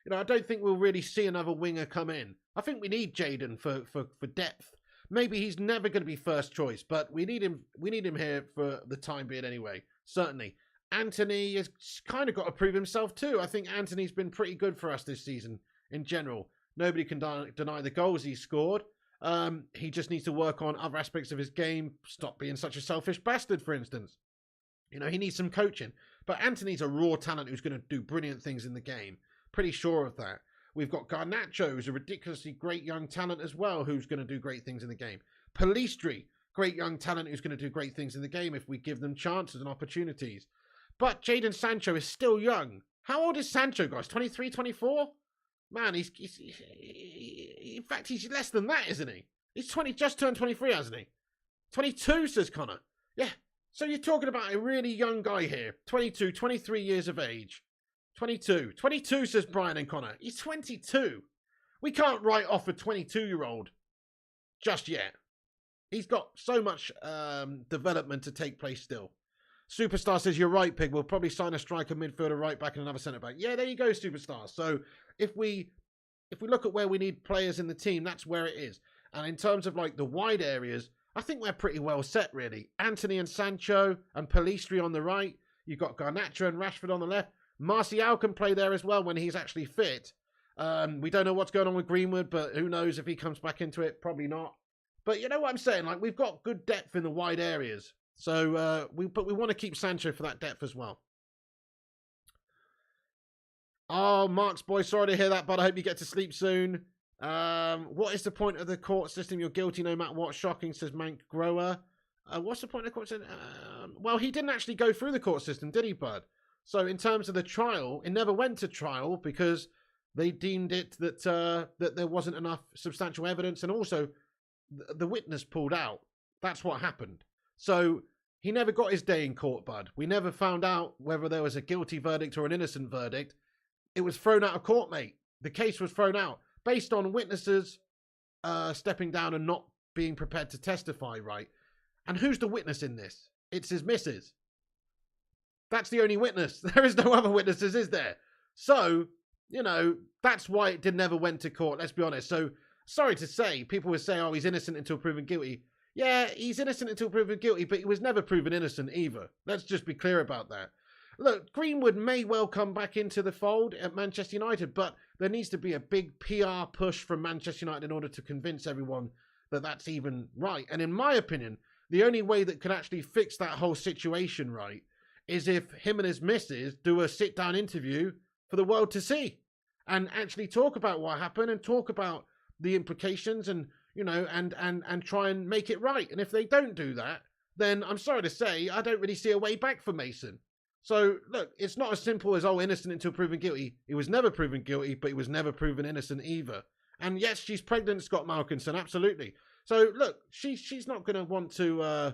You know, I don't think we'll really see another winger come in. I think we need Jadon for depth. Maybe he's never going to be first choice, but we need him. We need him here for the time being anyway. Certainly. Anthony has kind of got to prove himself too. I think Anthony's been pretty good for us this season in general. Nobody can deny the goals he scored. He just needs to work on other aspects of his game. Stop being such a selfish bastard, for instance. You know, he needs some coaching. But Anthony's a raw talent who's going to do brilliant things in the game. Pretty sure of that. We've got Garnacho, who's a ridiculously great young talent as well, who's going to do great things in the game. Palistri, great young talent who's going to do great things in the game if we give them chances and opportunities. But Jadon Sancho is still young. How old is Sancho, guys? 23, 24? Man, he's in fact, he's less than that, isn't he? He's 20, just turned 23, hasn't he? 22, says Connor. Yeah, so you're talking about a really young guy here. 22, 23 years of age. 22. 22, says Brian and Connor. He's 22. We can't write off a 22-year-old just yet. He's got so much development to take place still. Superstar says, you're right, Pig. We'll probably sign a striker, midfielder, right back, and another centre-back. Yeah, there you go, Superstar. So if we look at where we need players in the team, that's where it is. And in terms of like the wide areas, I think we're pretty well set, really. Anthony and Sancho and Palistri on the right. You've got Garnacho and Rashford on the left. Martial can play there as well when he's actually fit. We don't know what's going on with Greenwood, but who knows if he comes back into it? Probably not. But you know what I'm saying? Like, we've got good depth in the wide areas. So, we want to keep Sancho for that depth as well. Oh, Mark's boy, sorry to hear that, but I hope you get to sleep soon. What is the point of the court system? You're guilty no matter what. Shocking, says Mank Grower. What's the point of the court system? Well, he didn't actually go through the court system, did he, bud? So in terms of the trial, it never went to trial because they deemed it that that there wasn't enough substantial evidence, and also the witness pulled out. That's what happened. So he never got his day in court, bud. We never found out whether there was a guilty verdict or an innocent verdict. It was thrown out of court, mate. The case was thrown out based on witnesses stepping down and not being prepared to testify, right? And who's the witness in this? It's his missus. That's the only witness. There is no other witnesses, is there? So, you know, that's why it never went to court, let's be honest. So, sorry to say, people would say, oh, he's innocent until proven guilty. Yeah, he's innocent until proven guilty, but he was never proven innocent either. Let's just be clear about that. Look, Greenwood may well come back into the fold at Manchester United, but there needs to be a big PR push from Manchester United in order to convince everyone that that's even right. And in my opinion, the only way that could actually fix that whole situation right is if him and his missus do a sit-down interview for the world to see and actually talk about what happened and talk about the implications and, you know, and try and make it right. And if they don't do that, then I'm sorry to say, I don't really see a way back for Mason. So, look, it's not as simple as, oh, innocent until proven guilty. He was never proven guilty, but he was never proven innocent either. And yes, she's pregnant, Scott Malkinson, absolutely. So, look, she's not going to want to,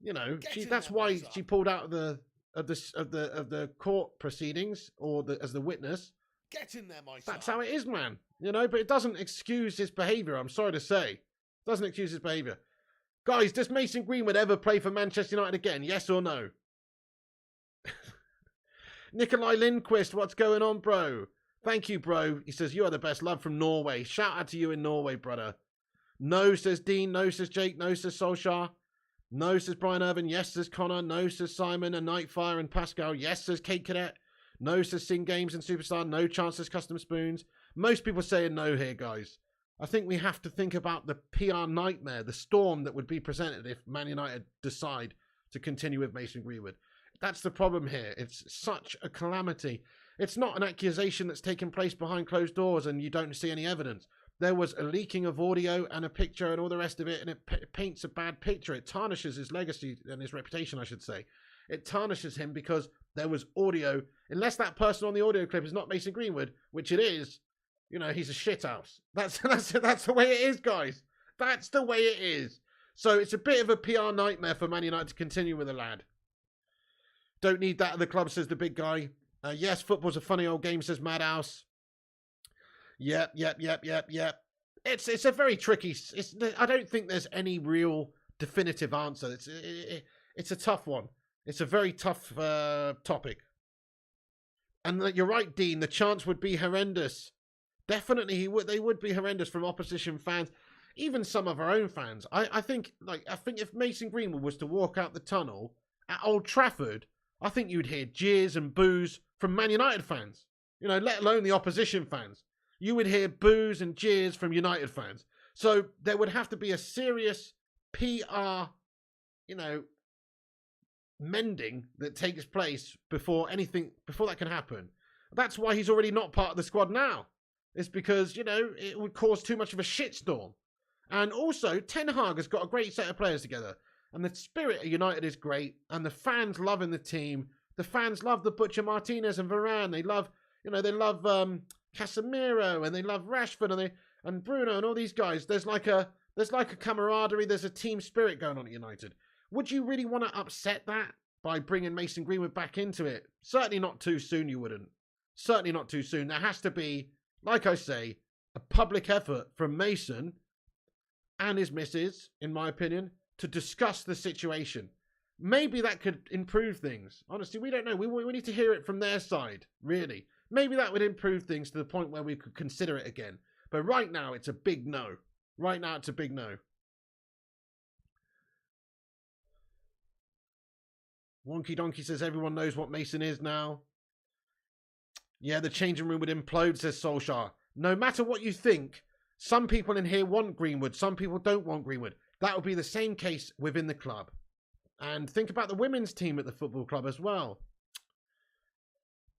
you know, that's why she pulled out of the court proceedings or as the witness. Get in there, my son. That's how it is, man. You know, but it doesn't excuse his behaviour. I'm sorry to say, it doesn't excuse his behaviour. Guys, does Mason Greenwood ever play for Manchester United again? Yes or no? Nikolai Lindquist, what's going on, bro? Thank you, bro. He says, you are the best. Love from Norway. Shout out to you in Norway, brother. No, says Dean. No, says Jake. No, says Solskjaer. No, says Brian Irvin. Yes, says Connor. No, says Simon and Nightfire and Pascal. Yes, says Kate Cadet. No, says Sing Games and Superstar. No chance, says Custom Spoons. Most people saying no here, guys. I think we have to think about the PR nightmare, the storm that would be presented if Man United decide to continue with Mason Greenwood. That's the problem here. It's such a calamity. It's not an accusation that's taken place behind closed doors and you don't see any evidence. There was a leaking of audio and a picture and all the rest of it, and it paints a bad picture. It tarnishes his legacy and his reputation, I should say. It tarnishes him because there was audio. Unless that person on the audio clip is not Mason Greenwood, which it is, you know, he's a shithouse. That's the way it is, guys. That's the way it is. So it's a bit of a PR nightmare for Man United to continue with the lad. Don't need that at the club, says the big guy. Yes, football's a funny old game, says Madhouse. Yep. It's a very tricky. I don't think there's any real definitive answer. It's a tough one. It's a very tough topic. And you're right, Dean. The chance would be horrendous. Definitely, they would be horrendous from opposition fans, even some of our own fans. I think if Mason Greenwood was to walk out the tunnel at Old Trafford, I think you'd hear jeers and boos from Man United fans. You know, let alone the opposition fans. You would hear boos and jeers from United fans. So there would have to be a serious PR, you know, mending that takes place before that can happen. That's why he's already not part of the squad now. It's because, you know, it would cause too much of a shitstorm. And also, Ten Hag has got a great set of players together. And the spirit of United is great. And the fans loving the team. The fans love the Butcher Martinez and Varane. They love Casemiro, and they love Rashford and Bruno and all these guys. There's like a camaraderie. There's a team spirit going on at United. Would you really want to upset that by bringing Mason Greenwood back into it? Certainly not too soon, you wouldn't. Certainly not too soon. There has to be, like I say, a public effort from Mason and his missus, in my opinion, to discuss the situation. Maybe that could improve things. Honestly, we don't know. We need to hear it from their side, really. Maybe that would improve things to the point where we could consider it again. But right now, it's a big no. Right now, it's a big no. Wonky Donkey says everyone knows what Mason is now. Yeah, the changing room would implode, says Solskjaer. No matter what you think, some people in here want Greenwood. Some people don't want Greenwood. That would be the same case within the club. And think about the women's team at the football club as well.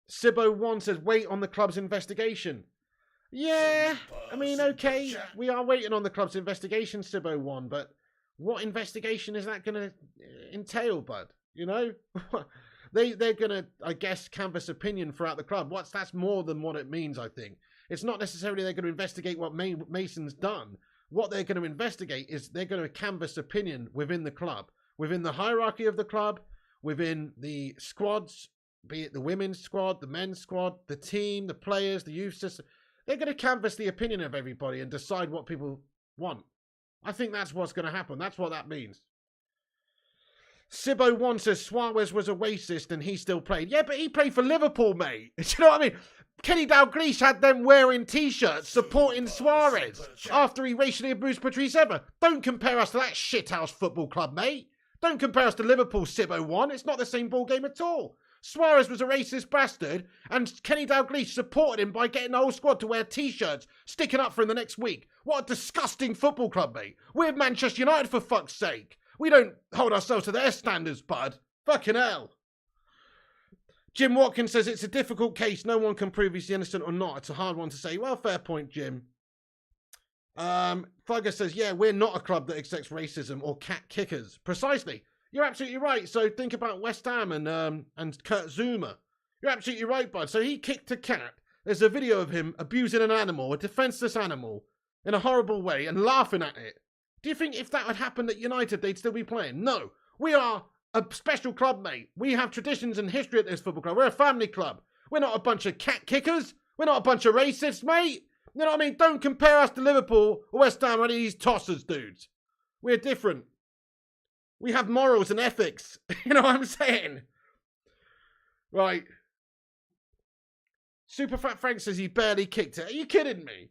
Sibbo1 says, wait on the club's investigation. Yeah, I mean, okay, we are waiting on the club's investigation, Sibbo1, but what investigation is that going to entail, bud? You know? They're going to, I guess, canvass opinion throughout the club. That's more than what it means, I think. It's not necessarily they're going to investigate what Mason's done. What they're going to investigate is they're going to canvass opinion within the club, within the hierarchy of the club, within the squads, be it the women's squad, the men's squad, the team, the players, the youth system. They're going to canvass the opinion of everybody and decide what people want. I think that's what's going to happen. That's what that means. Sibbo1 says Suarez was a racist and he still played. Yeah, but he played for Liverpool, mate. Do you know what I mean? Kenny Dalglish had them wearing T-shirts supporting Suarez after he racially abused Patrice Evra. Don't compare us to that shithouse football club, mate. Don't compare us to Liverpool, Sibbo1. It's not the same ball game at all. Suarez was a racist bastard, and Kenny Dalglish supported him by getting the whole squad to wear T-shirts, sticking up for him the next week. What a disgusting football club, mate. We're Manchester United, for fuck's sake. We don't hold ourselves to their standards, bud. Fucking hell. Jim Watkins says it's a difficult case. No one can prove he's innocent or not. It's a hard one to say. Well, fair point, Jim. Fugger says, yeah, we're not a club that accepts racism or cat kickers. Precisely. You're absolutely right. So think about West Ham and Kurt Zuma. You're absolutely right, bud. So he kicked a cat. There's a video of him abusing an animal, a defenceless animal, in a horrible way and laughing at it. Do you think if that had happened at United, they'd still be playing? No. We are a special club, mate. We have traditions and history at this football club. We're a family club. We're not a bunch of cat kickers. We're not a bunch of racists, mate. You know what I mean? Don't compare us to Liverpool or West Ham or any of these tossers, dudes. We're different. We have morals and ethics. You know what I'm saying? Right. Superfat Frank says he barely kicked it. Are you kidding me?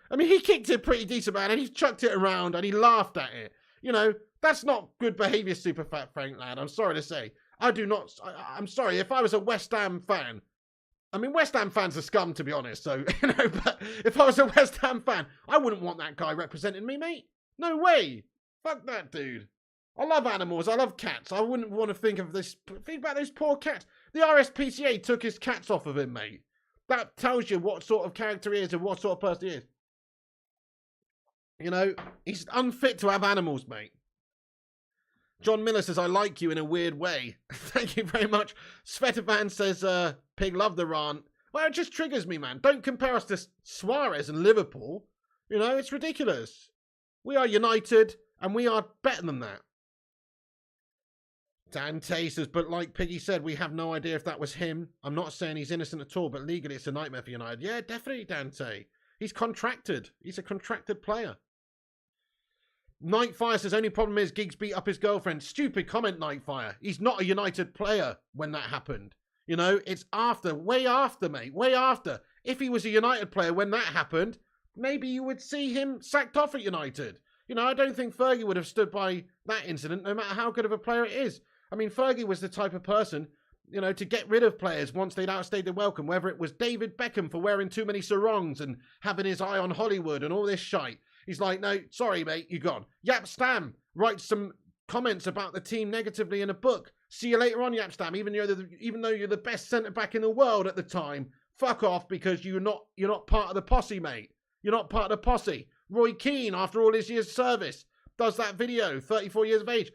I mean, he kicked it pretty decent, man, and he chucked it around and he laughed at it. You know, that's not good behaviour, Superfat Frank, lad. I'm sorry to say. I'm sorry. If I was a West Ham fan, I mean, West Ham fans are scum, to be honest. So, you know, but if I was a West Ham fan, I wouldn't want that guy representing me, mate. No way. Fuck that dude. I love animals. I love cats. I wouldn't want to think of this. Think about those poor cats. The RSPCA took his cats off of him, mate. That tells you what sort of character he is and what sort of person he is. You know, he's unfit to have animals, mate. John Miller says, I like you in a weird way. Thank you very much. Svetovan says, Pig, love the rant. Well, it just triggers me, man. Don't compare us to Suarez and Liverpool. You know, it's ridiculous. We are United, and we are better than that. Dante says, but like Piggy said, we have no idea if that was him. I'm not saying he's innocent at all, but legally it's a nightmare for United. Yeah, definitely, Dante. He's contracted. He's a contracted player. Nightfire says, only problem is Giggs beat up his girlfriend. Stupid comment, Nightfire. He's not a United player when that happened. You know, it's after, way after, mate, way after. If he was a United player when that happened, maybe you would see him sacked off at United. You know, I don't think Fergie would have stood by that incident, no matter how good of a player it is. I mean, Fergie was the type of person, you know, to get rid of players once they'd outstayed their welcome, whether it was David Beckham for wearing too many sarongs and having his eye on Hollywood and all this shite. He's like, no, sorry, mate, you're gone. Yap Stam writes some comments about the team negatively in a book. See you later on, Yap Stam, even though you're the best centre-back in the world at the time. Fuck off, because you're not part of the posse, mate. You're not part of the posse. Roy Keane, after all his years' service, does that video, 34 years of age.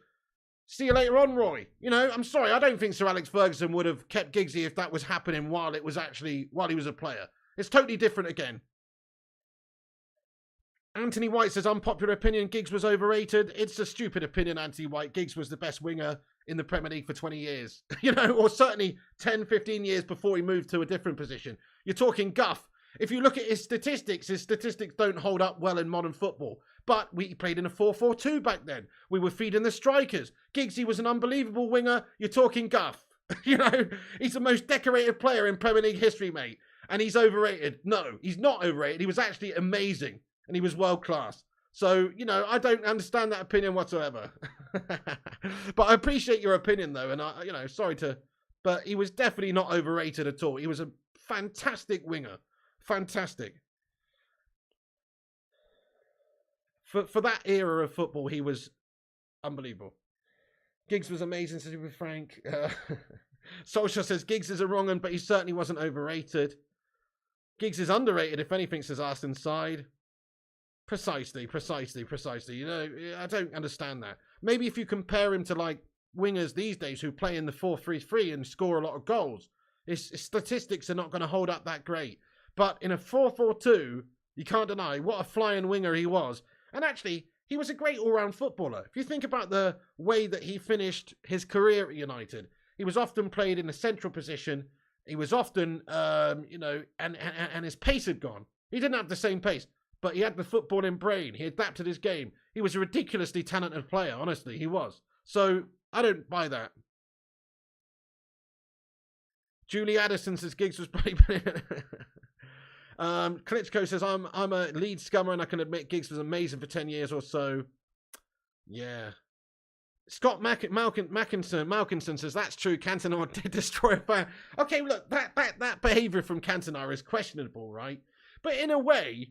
See you later on, Roy. You know, I'm sorry, I don't think Sir Alex Ferguson would have kept Giggsy if that was happening while he was a player. It's totally different again. Anthony White says, unpopular opinion, Giggs was overrated. It's a stupid opinion, Anthony White. Giggs was the best winger in the Premier League for 20 years. You know, or certainly 10, 15 years before he moved to a different position. You're talking guff. If you look at his statistics don't hold up well in modern football. But we played in a 4-4-2 back then. We were feeding the strikers. Giggsy was an unbelievable winger. You're talking guff. You know, he's the most decorated player in Premier League history, mate. And he's overrated. No, he's not overrated. He was actually amazing. And he was world class. So, you know, I don't understand that opinion whatsoever. But I appreciate your opinion, though. And, but he was definitely not overrated at all. He was a fantastic winger. Fantastic. For that era of football, he was unbelievable. Giggs was amazing, says with Frank. Solskjaer says Giggs is a wrong one, but he certainly wasn't overrated. Giggs is underrated, if anything, says Arsene Side. Precisely. You know, I don't understand that. Maybe if you compare him to, like, wingers these days who play in the 4-3-3 and score a lot of goals, his statistics are not going to hold up that great. But in a 4-4-2, you can't deny what a flying winger he was. And actually, he was a great all-round footballer. If you think about the way that he finished his career at United, he was often played in a central position. He was often, you know, and his pace had gone. He didn't have the same pace, but he had the footballing brain. He adapted his game. He was a ridiculously talented player, honestly, he was. So, I don't buy that. Julie Addison says Giggs was probably... Klitschko says, I'm a lead scummer and I can admit Giggs was amazing for 10 years or so. Yeah. Scott Malkinson says, that's true, Cantona did destroy a fan. Okay, look, that behaviour from Cantona is questionable, right? But in a way,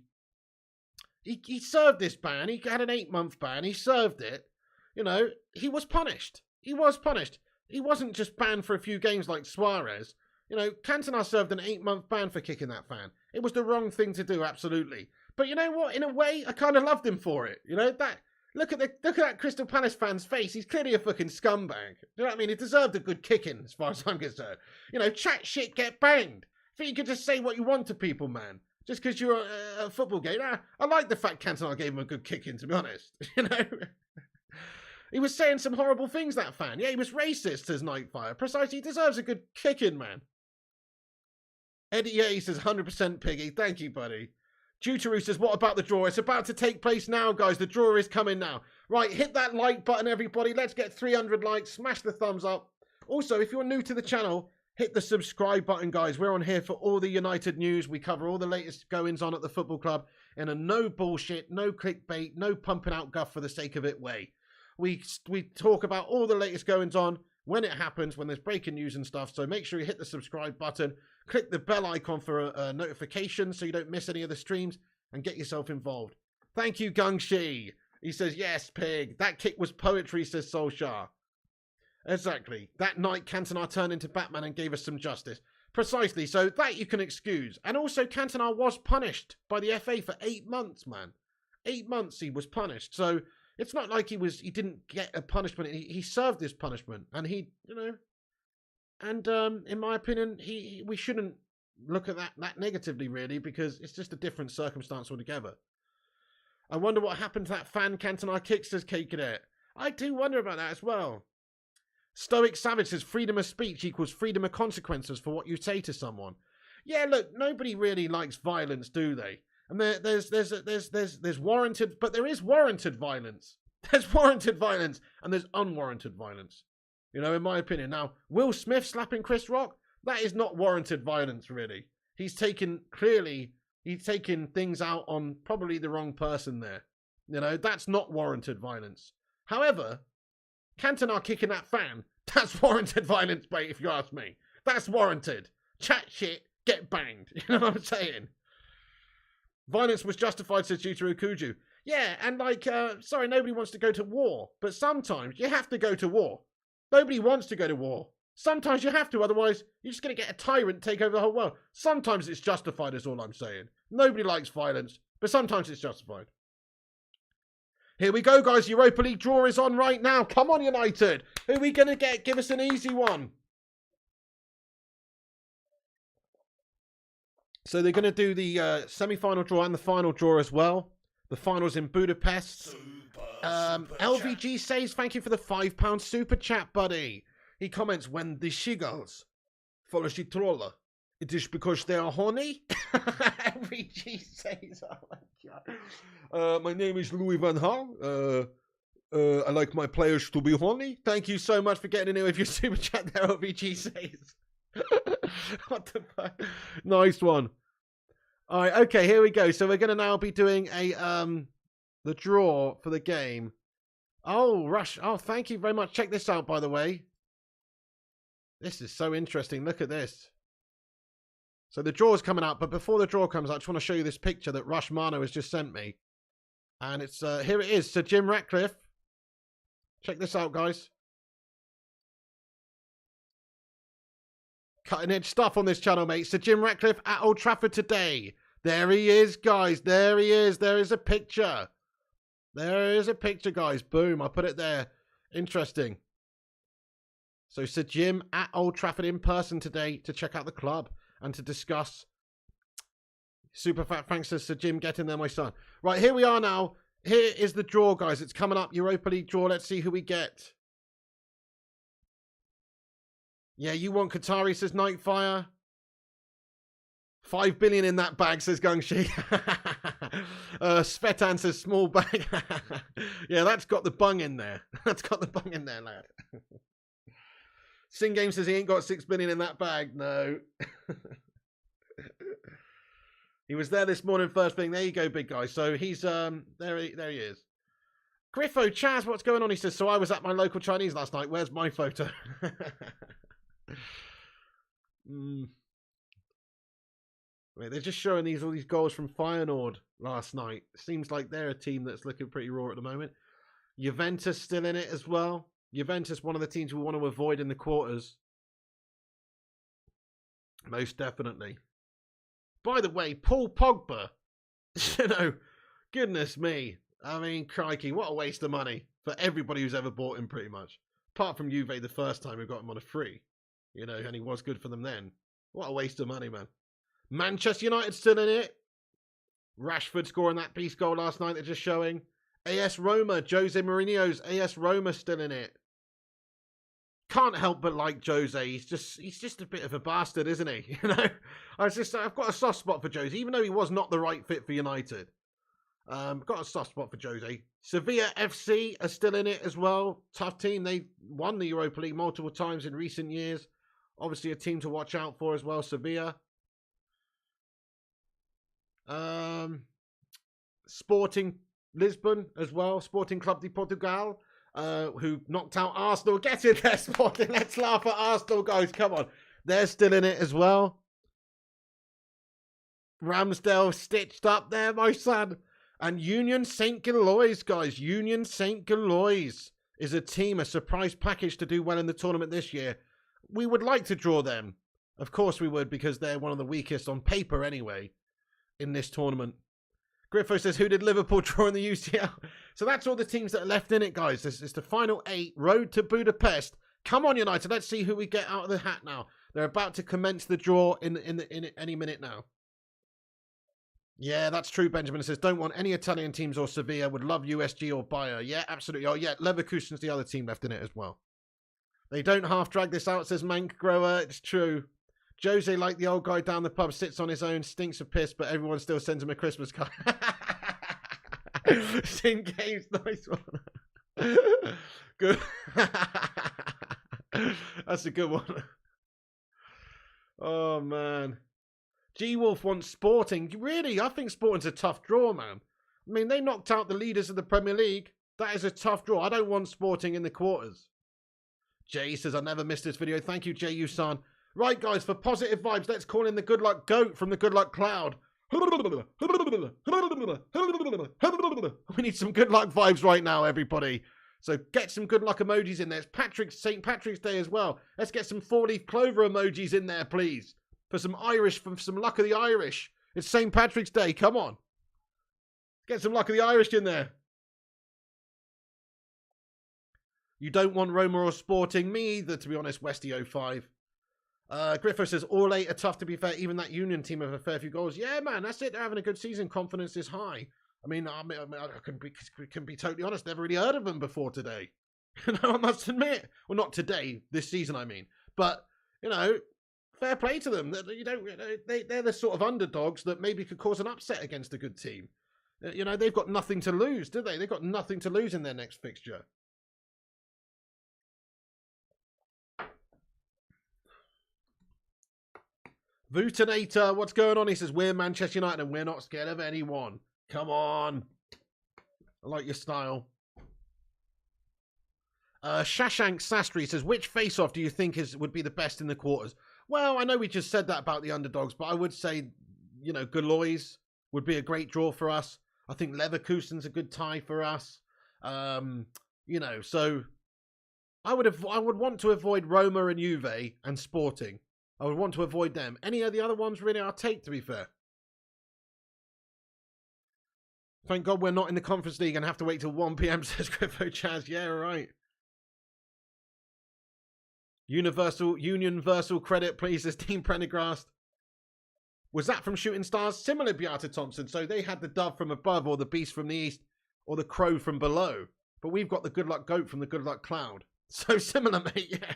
he served this ban. He had an 8-month ban. He served it. You know, he was punished. He was punished. He wasn't just banned for a few games like Suarez. You know, Cantona served an 8-month ban for kicking that fan. It was the wrong thing to do, absolutely. But you know what? In a way, I kind of loved him for it. You know, look at that Crystal Palace fan's face. He's clearly a fucking scumbag. You know what I mean? He deserved a good kicking, as far as I'm concerned. You know, chat shit, get banged. I think you could just say what you want to people, man. Just because you're a football game. I like the fact Cantona gave him a good kicking, to be honest. You know? He was saying some horrible things, that fan. Yeah, he was racist, says Nightfire. Precisely, he deserves a good kicking, man. Eddie Yay says 100% Piggy. Thank you, buddy. Jutaroo says, what about the draw? It's about to take place now, guys. The draw is coming now. Right, hit that like button, everybody. Let's get 300 likes. Smash the thumbs up. Also, if you're new to the channel, hit the subscribe button, guys. We're on here for all the United news. We cover all the latest goings on at the football club in a no bullshit, no clickbait, no pumping out guff for the sake of it way. We talk about all the latest goings on when it happens, when there's breaking news and stuff. So make sure you hit the subscribe button. Click the bell icon for a notification so you don't miss any of the streams and get yourself involved. Thank you, Gungshi. He says, yes, Pig. That kick was poetry, says Solskjaer. Exactly. That night, Cantona turned into Batman and gave us some justice. Precisely. So that you can excuse. And also, Cantona was punished by the FA for 8 months, man. 8 months he was punished. So it's not like he didn't get a punishment. He served this punishment. And he, you know... And in my opinion, we shouldn't look at that negatively, really, because it's just a different circumstance altogether. I wonder what happened to that fan Cantona kick, says Cadet. I do wonder about that as well. Stoic Savage says freedom of speech equals freedom of consequences for what you say to someone. Yeah, look, nobody really likes violence, do they? And there's warranted, but there is warranted violence. There's warranted violence and there's unwarranted violence. You know, in my opinion. Now, Will Smith slapping Chris Rock, that is not warranted violence, really. He's taken things out on probably the wrong person there. You know, that's not warranted violence. However, Cantona kicking that fan, that's warranted violence, mate, if you ask me. That's warranted. Chat shit, get banged. You know what I'm saying? Violence was justified, says Jutaro Kuju. Yeah, and like, sorry, nobody wants to go to war. But sometimes you have to go to war. Nobody wants to go to war. Sometimes you have to, otherwise you're just going to get a tyrant take over the whole world. Sometimes it's justified, is all I'm saying. Nobody likes violence, but sometimes it's justified. Here we go, guys. Europa League draw is on right now. Come on, United. Who are we going to get? Give us an easy one. So they're going to do the semi-final draw and the final draw as well. The finals in Budapest. LVG says, thank you for the £5 super chat, buddy. He comments, when the seagulls follow the troller, it is because they are horny. LVG says, oh my God. My name is Louis Van Gaal. I like my players to be horny. Thank you so much for getting in here with your super chat there, LVG says. What the fuck? Nice one. All right, okay, here we go. So we're going to now be doing the draw for the game. Oh, Rush. Oh, thank you very much. Check this out, by the way. This is so interesting. Look at this. So the draw is coming out, but before the draw comes out, I just want to show you this picture that Rush Mano has just sent me. And it's, here it is. So Jim Ratcliffe. Check this out, guys. Cutting edge stuff on this channel, mate. Sir Jim Ratcliffe at Old Trafford today. There he is, guys. There he is. There is a picture. There is a picture, guys. Boom. I put it there. Interesting. So Sir Jim at Old Trafford in person today to check out the club and to discuss. Super fat thanks to Sir Jim getting there, my son. Right, here we are now. Here is the draw, guys. It's coming up. Europa League draw. Let's see who we get. Yeah, you want Qatari, says Nightfire. 5 billion in that bag, says Gungshi. Svetan says small bag. Yeah, that's got the bung in there. That's got the bung in there, lad. Sing Game says he ain't got 6 billion in that bag. No. He was there this morning first thing. There you go, big guy. So he's there he is. Griffo, Chaz, what's going on? He says, so I was at my local Chinese last night. Where's my photo? Wait, they're just showing all these goals from Feyenoord last night. Seems like they're a team that's looking pretty raw at the moment. Juventus still in it as well. Juventus, one of the teams we want to avoid in the quarters. Most definitely. By the way, Paul Pogba, you know, goodness me. I mean, crikey, what a waste of money for everybody who's ever bought him, pretty much. Apart from Juve the first time we got him on a free, you know, and he was good for them then. What a waste of money, man. Manchester United still in it. Rashford scoring that peace goal last night, they're just showing. AS Roma, Jose Mourinho's AS Roma still in it. Can't help but like Jose. He's just a bit of a bastard, isn't he? You know, I've got a soft spot for Jose, even though he was not the right fit for United. Got a soft spot for Jose. Sevilla FC are still in it as well. Tough team. They won the Europa League multiple times in recent years. Obviously a team to watch out for as well, Sevilla. Sporting Lisbon as well. Sporting Club de Portugal. Who knocked out Arsenal. Get in there, Sporting. Let's laugh at Arsenal, guys. Come on. They're still in it as well. Ramsdale stitched up there, my son. And Union St. Gilloise, guys. Union St. Gilloise is a team, a surprise package to do well in the tournament this year. We would like to draw them. Of course we would, because they're one of the weakest on paper anyway in this tournament. Griffo says, who did Liverpool draw in the UCL? So that's all the teams that are left in it, guys. This is the final 8. Road to Budapest. Come on, United. Let's see who we get out of the hat now. They're about to commence the draw in any minute now. Yeah, that's true, Benjamin. It says, don't want any Italian teams or Sevilla. Would love USG or Bayer. Yeah, absolutely. Oh, yeah, Leverkusen's the other team left in it as well. They don't half drag this out, says Mank Grower. It's true. Jose, like the old guy down the pub, sits on his own, stinks of piss, but everyone still sends him a Christmas card. Sing Games, nice one. Good. That's a good one. Oh, man. G-Wolf wants Sporting. Really? I think Sporting's a tough draw, man. I mean, they knocked out the leaders of the Premier League. That is a tough draw. I don't want Sporting in the quarters. Jay says, I never missed this video. Thank you, Jay Yusan. Right, guys, for positive vibes, let's call in the Good Luck Goat from the Good Luck Cloud. We need some good luck vibes right now, everybody. So get some good luck emojis in there. It's St. Patrick's Day as well. Let's get some 4-leaf clover emojis in there, please. For some luck of the Irish. It's St. Patrick's Day. Come on. Get some luck of the Irish in there. You don't want Roma or Sporting. Me either, to be honest, Westy 05. Griffo says, all 8 are tough, to be fair. Even that Union team have a fair few goals. Yeah, man, that's it. They're having a good season. Confidence is high. I mean, I can be totally honest. Never really heard of them before today. You know, I must admit. Well, not today. This season, I mean. But, you know, fair play to them. They're the sort of underdogs that maybe could cause an upset against a good team. You know, they've got nothing to lose, do they? They've got nothing to lose in their next fixture. Vutinator, what's going on? He says, we're Manchester United and we're not scared of anyone. Come on. I like your style. Shashank Sastry says, which face-off do you think would be the best in the quarters? Well, I know we just said that about the underdogs, but I would say, you know, Galois would be a great draw for us. I think Leverkusen's a good tie for us. You know, so I would want to avoid Roma and Juve and Sporting. I would want to avoid them. Any of the other ones really I'll take, to be fair. Thank God we're not in the Conference League and have to wait till 1 PM, says Griffo Chaz. Yeah, right. Universal credit, please, says Team Prendergast. Was that from Shooting Stars? Similar, Beata Thompson. So they had the dove from above, or the beast from the east, or the crow from below. But we've got the good luck goat from the good luck cloud. So similar, mate, yeah.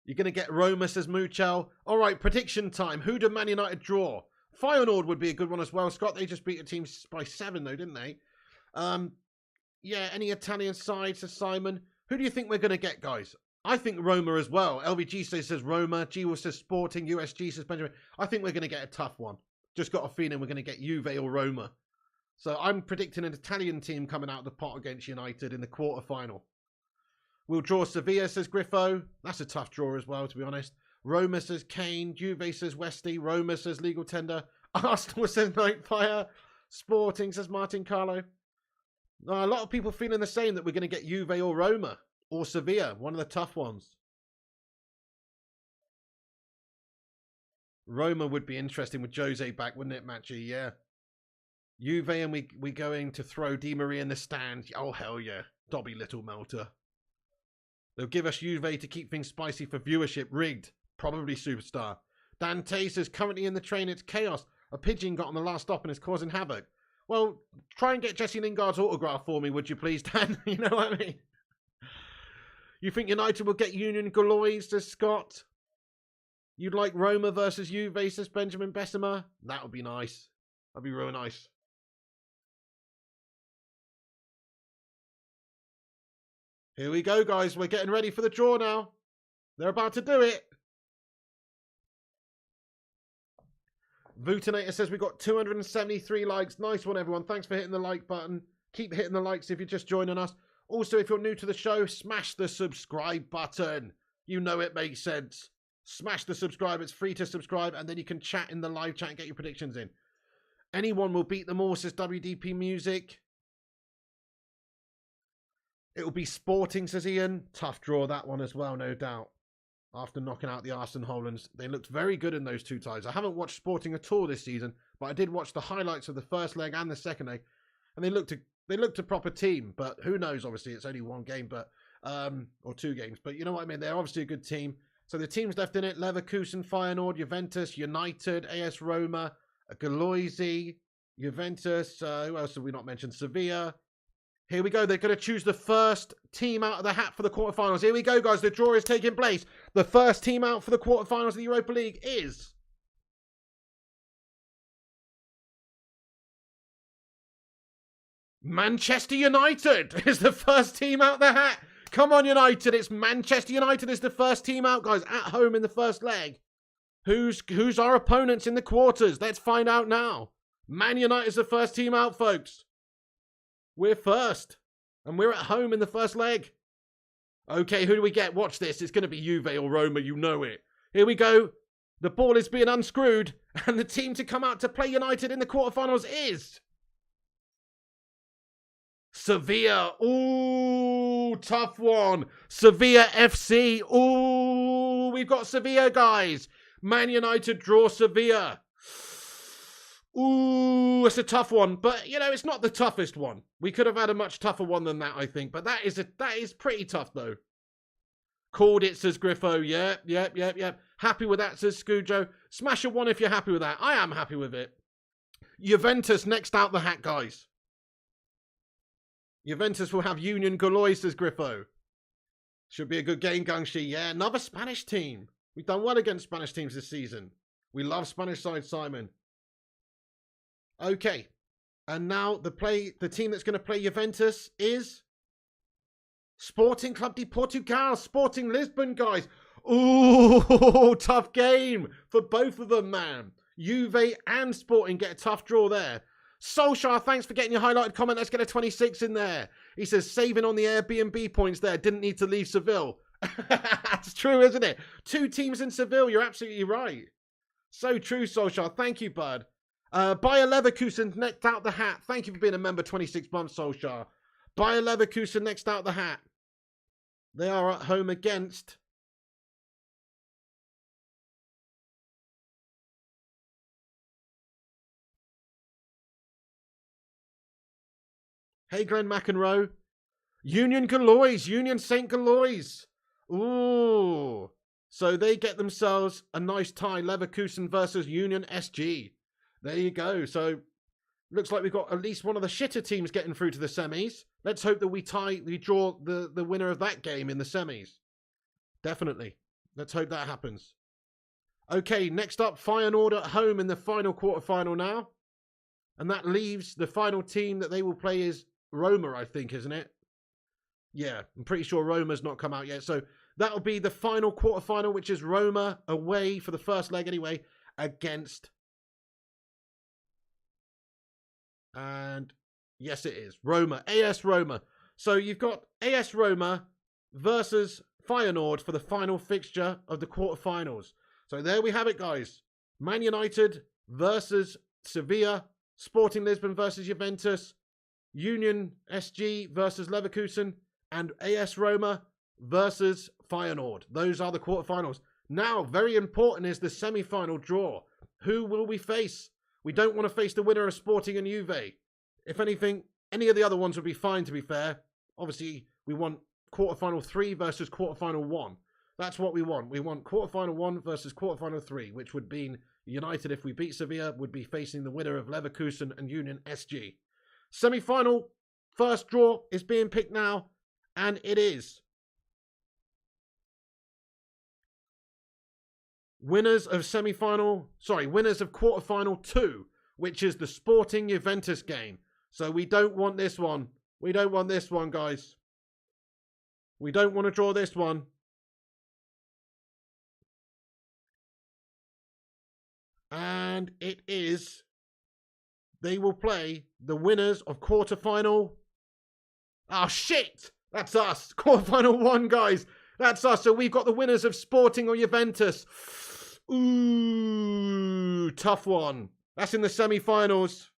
You're going to get Roma, says Muchel. All right, prediction time. Who do Man United draw? Feyenoord would be a good one as well. Scott, they just beat a team by 7, though, didn't they? Yeah, any Italian side, says Simon. Who do you think we're going to get, guys? I think Roma as well. LVG says Roma. G says Sporting. USG says Benjamin. I think we're going to get a tough one. Just got a feeling we're going to get Juve or Roma. So I'm predicting an Italian team coming out of the pot against United in the quarterfinal. We'll draw Sevilla, says Griffo. That's a tough draw as well, to be honest. Roma says Kane. Juve says Westy. Roma says Legal Tender. Arsenal says Nightfire. Sporting says Martin Carlo. A lot of people feeling the same, that we're going to get Juve or Roma. Or Sevilla, one of the tough ones. Roma would be interesting with Jose back, wouldn't it, Matchy? Yeah. Juve, and we going to throw Di Maria in the stand. Oh, hell yeah. Dobby Little Melter. They'll give us Juve to keep things spicy for viewership. Rigged. Probably Superstar. Dante says, currently in the train, it's chaos. A pigeon got on the last stop and is causing havoc. Well, try and get Jesse Lingard's autograph for me, would you please, Dan? You know what I mean? You think United will get Union Galois, says Scott? You'd like Roma versus Juve, says Benjamin Bessemer? That would be nice. That'd be real nice. Here we go, guys. We're getting ready for the draw now. They're about to do it. Vutinator says we got 273 likes. Nice one, everyone. Thanks for hitting the like button. Keep hitting the likes if you're just joining us. Also, if you're new to the show, smash the subscribe button. You know it makes sense. Smash the subscribe. It's free to subscribe, and then you can chat in the live chat and get your predictions in. Anyone will beat them all, says WDP Music. It'll be Sporting, says Ian. Tough draw, that one as well, no doubt. After knocking out the Arsenal Hollands, they looked very good in those two ties. I haven't watched Sporting at all this season, but I did watch the highlights of the first leg and the second leg, and they looked a proper team. But who knows? Obviously, it's only one game, but or 2 games. But you know what I mean? They're obviously a good team. So the teams left in it: Leverkusen, Feyenoord, Juventus, United, AS Roma, Galoisi, Juventus. Who else have we not mentioned? Sevilla. Here we go. They're going to choose the first team out of the hat for the quarterfinals. Here we go, guys. The draw is taking place. The first team out for the quarterfinals of the Europa League is... Manchester United is the first team out the hat. Come on, United. It's Manchester United is the first team out, guys. At home in the first leg. Who's our opponents in the quarters? Let's find out now. Man United is the first team out, folks. We're first. And we're at home in the first leg. Okay, who do we get? Watch this. It's going to be Juve or Roma. You know it. Here we go. The ball is being unscrewed. And the team to come out to play United in the quarterfinals is... Sevilla. Ooh, tough one. Sevilla FC. Ooh, we've got Sevilla, guys. Man United draw Sevilla. Ooh, it's a tough one. But, you know, it's not the toughest one. We could have had a much tougher one than that, I think. But that is pretty tough, though. Called it, says Griffo. Yep. Happy with that, says Scujo. Smash a 1 if you're happy with that. I am happy with it. Juventus next out the hat, guys. Juventus will have Union Galois, says Griffo. Should be a good game, Gangshi. Yeah, another Spanish team. We've done well against Spanish teams this season. We love Spanish side, Simon. Okay. And now the team that's going to play Juventus is Sporting Club de Portugal. Sporting Lisbon, guys. Ooh, tough game for both of them, man. Juve and Sporting get a tough draw there. Solskjaer, thanks for getting your highlighted comment. Let's get a 26 in there. He says, saving on the Airbnb points there. Didn't need to leave Seville. That's true, isn't it? 2 teams in Seville. You're absolutely right. So true, Solskjaer. Thank you, bud. Bayer Leverkusen next out the hat. Thank you for being a member 26 months, Solskjaer. Bayer Leverkusen next out the hat. They are at home against Hey, Glenn McEnroe. Union Galois. Union St. Galois. Ooh. So they get themselves a nice tie. Leverkusen versus Union SG. There you go. So looks like we've got at least one of the shitter teams getting through to the semis. Let's hope that we draw the winner of that game in the semis. Definitely. Let's hope that happens. Okay, next up, Feyenoord at home in the final quarterfinal now. And that leaves the final team that they will play is Roma, I think, isn't it? Yeah, I'm pretty sure Roma's not come out yet. So that'll be the final quarterfinal, which is Roma away for the first leg anyway, against... And yes, it is. Roma. AS Roma. So you've got AS Roma versus Feyenoord for the final fixture of the quarterfinals. So there we have it, guys. Man United versus Sevilla. Sporting Lisbon versus Juventus. Union SG versus Leverkusen. And AS Roma versus Feyenoord. Those are the quarterfinals. Now, very important is the semi-final draw. Who will we face? We don't want to face the winner of Sporting and Juve. If anything, any of the other ones would be fine, to be fair. Obviously, we want quarterfinal 3 versus quarterfinal 1. That's what we want. We want quarterfinal 1 versus quarterfinal 3, which would mean United, if we beat Sevilla, would be facing the winner of Leverkusen and Union SG. Semi-final, first draw is being picked now, and it is winners of quarterfinal 2, which is the Sporting Juventus game. So we don't want this one. We don't want this one, guys. We don't want to draw this one. And it is, they will play the winners of quarterfinal. Oh, shit! That's us. Quarterfinal 1, guys. That's us. So we've got the winners of Sporting or Juventus. Ooh, tough one. That's in the semi-finals.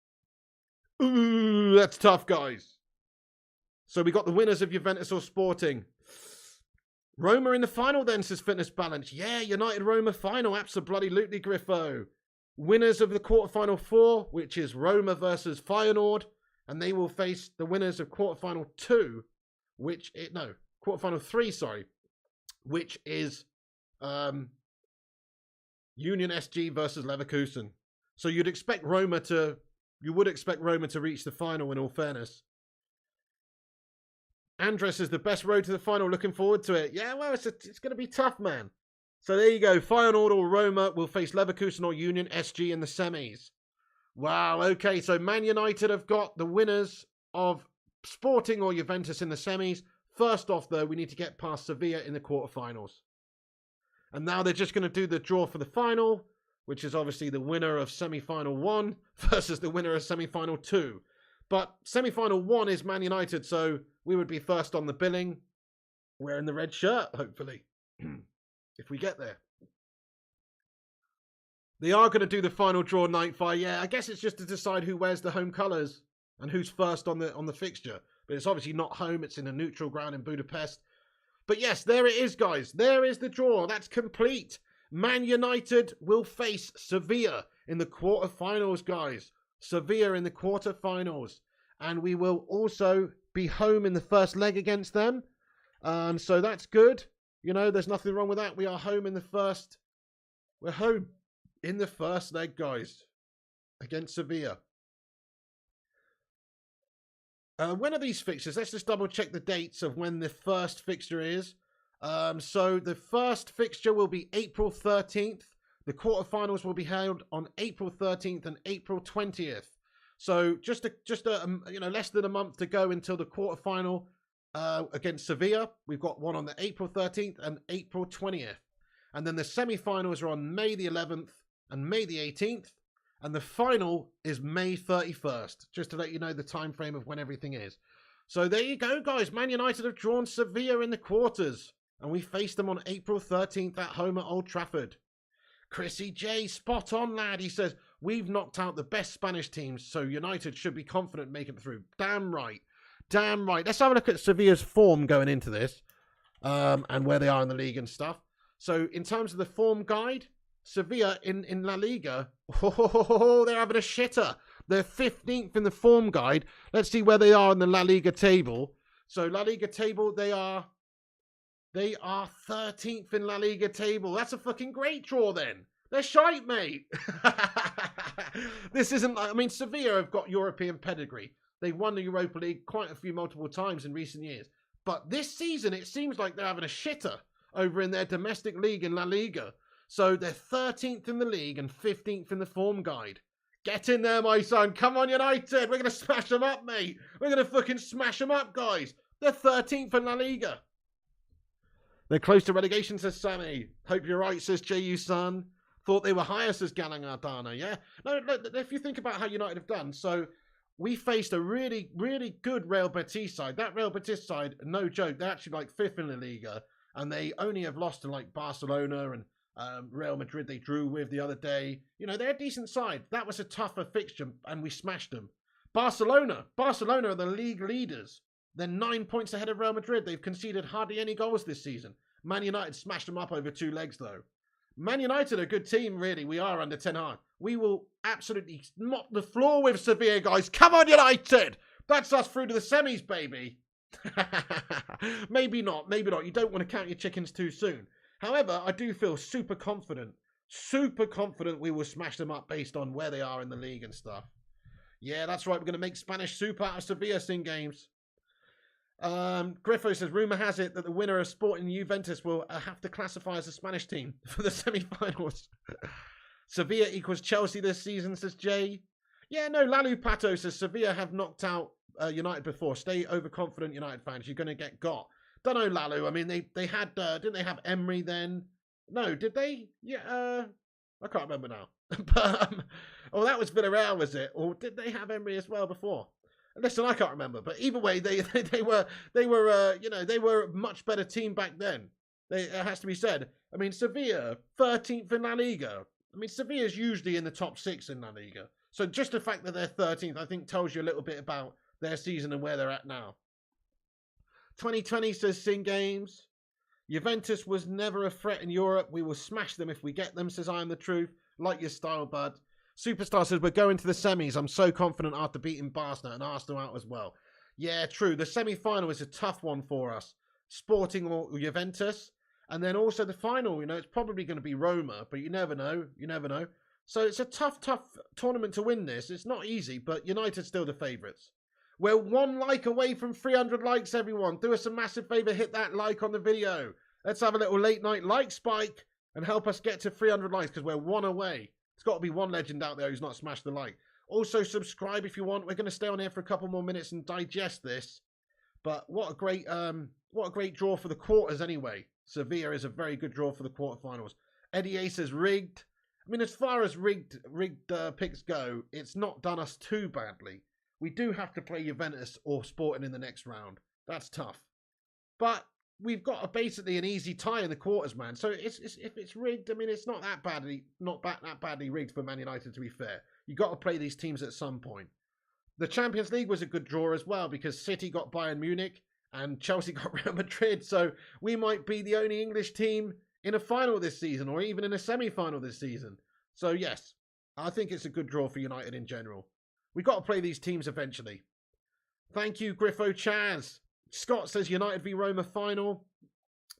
Ooh, that's tough, guys. So we got the winners of Juventus or Sporting. Roma in the final then, says Fitness Balance. Yeah, United Roma final. Absolutely, Griffo. Winners of the quarterfinal 4, which is Roma versus Feyenoord. And they will face the winners of quarterfinal 2, quarterfinal 3, sorry. Which is Union SG versus Leverkusen. So you would expect Roma to reach the final, in all fairness. Andres is the best road to the final. Looking forward to it. Yeah, well, it's going to be tough, man. So there you go. Feyenoord or Roma will face Leverkusen or Union SG in the semis. Wow, okay. So Man United have got the winners of Sporting or Juventus in the semis. First off, though, we need to get past Sevilla in the quarterfinals. And now they're just going to do the draw for the final, which is obviously the winner of semi-final 1 versus the winner of semi-final 2. But semi-final 1 is Man United, so we would be first on the billing, wearing the red shirt, hopefully, if we get there. They are going to do the final draw night fire. Yeah, I guess it's just to decide who wears the home colours and who's first on the fixture. But it's obviously not home. It's in a neutral ground in Budapest. But yes, there it is, guys. There is the draw. That's complete. Man United will face Sevilla in the quarterfinals, guys. Sevilla in the quarterfinals. And we will also be home in the first leg against them. So that's good. You know, there's nothing wrong with that. We are home in the first... We're home in the first leg, guys, against Sevilla. When are these fixtures? Let's just double check the dates of when the first fixture is. So the first fixture will be April 13th. The quarterfinals will be held on April 13th and April 20th. So just less than a month to go until the quarterfinal against Sevilla. We've got one on the April 13th and April 20th. And then the semi-finals are on May the 11th and May the 18th. And the final is May 31st, just to let you know the time frame of when everything is. So there you go, guys. Man United have drawn Sevilla in the quarters. And we face them on April 13th at home at Old Trafford. Chrissy J, spot on, lad. He says, we've knocked out the best Spanish teams, so United should be confident making it through. Damn right. Damn right. Let's have a look at Sevilla's form going into this. And where they are in the league and stuff. So in terms of the form guide, Sevilla in La Liga, they're having a shitter. They're 15th in the form guide. Let's see where they are in the La Liga table. So La Liga table, they are 13th in La Liga table. That's a fucking great draw then. They're shite, mate. This isn't, I mean, Sevilla have got European pedigree. They've won the Europa League quite a few multiple times in recent years. But this season, it seems like they're having a shitter over in their domestic league in La Liga. So they're 13th in the league and 15th in the form guide. Get in there, my son. Come on, United. We're going to smash them up, mate. We're going to fucking smash them up, guys. They're 13th in La Liga. They're close to relegation, says Sammy. Hope you're right, says JU, son. Thought they were higher, says Galangardana, yeah? No, if you think about how United have done, so we faced a really, really good Real Betis side. That Real Betis side, no joke, they're actually like 5th in La Liga, and they only have lost to like Barcelona and Real Madrid they drew with the other day. You know, they're a decent side. That was a tougher fixture, and we smashed them. Barcelona are the league leaders. They're 9 points ahead of Real Madrid. They've conceded hardly any goals this season. Man United smashed them up over 2 legs, though. Man United are a good team, really. We are under Ten Hag. We will absolutely mop the floor with Sevilla, guys. Come on, United! That's us through to the semis, baby. Maybe not. You don't want to count your chickens too soon. However, I do feel super confident we will smash them up based on where they are in the league and stuff. Yeah, that's right. We're going to make Spanish soup out of Sevilla in games. Griffo says, rumour has it that the winner of Sporting Juventus will have to classify as a Spanish team for the semi-finals. Sevilla equals Chelsea this season, says Jay. Yeah, no, Lalu Pato says, Sevilla have knocked out United before. Stay overconfident, United fans. You're going to get got. Don't know, Lalu. I mean, they had, didn't they have Emery then? No, did they? Yeah, I can't remember now. But, oh, that was Villarreal, was it? Or did they have Emery as well before? Listen, I can't remember, but either way, they were you know, they were a much better team back then. It has to be said. I mean, Sevilla 13th in La Liga. I mean, Sevilla's usually in the top 6 in La Liga. So just the fact that they're 13th, I think, tells you a little bit about their season and where they're at now. 2020 says Sin Games. Juventus was never a threat in Europe. We will smash them if we get them, says I Am the Truth. Like your style, bud. Superstar says, we're going to the semis. I'm so confident after beating Barcelona and Arsenal out as well. Yeah, true. The semi-final is a tough one for us. Sporting or Juventus. And then also the final, you know, it's probably going to be Roma, but you never know. You never know. So it's a tough tournament to win this. It's not easy, but United's still the favourites. We're 1 like away from 300 likes, everyone. Do us a massive favour. Hit that like on the video. Let's have a little late night like spike and help us get to 300 likes because we're 1 away. It's got to be one legend out there who's not smashed the like. Also, subscribe if you want. We're going to stay on here for a couple more minutes and digest this. But what a great draw for the quarters anyway. Sevilla is a very good draw for the quarterfinals. Eddie A says rigged. I mean, as far as rigged picks go, it's not done us too badly. We do have to play Juventus or Sporting in the next round. That's tough. But we've got basically an easy tie in the quarters, man. So if it's rigged, I mean, it's not that badly rigged for Man United, to be fair. You got to play these teams at some point. The Champions League was a good draw as well because City got Bayern Munich and Chelsea got Real Madrid. So we might be the only English team in a final this season or even in a semi-final this season. So yes, I think it's a good draw for United in general. We've got to play these teams eventually. Thank you, Griffo Chaz. Scott says United v Roma final.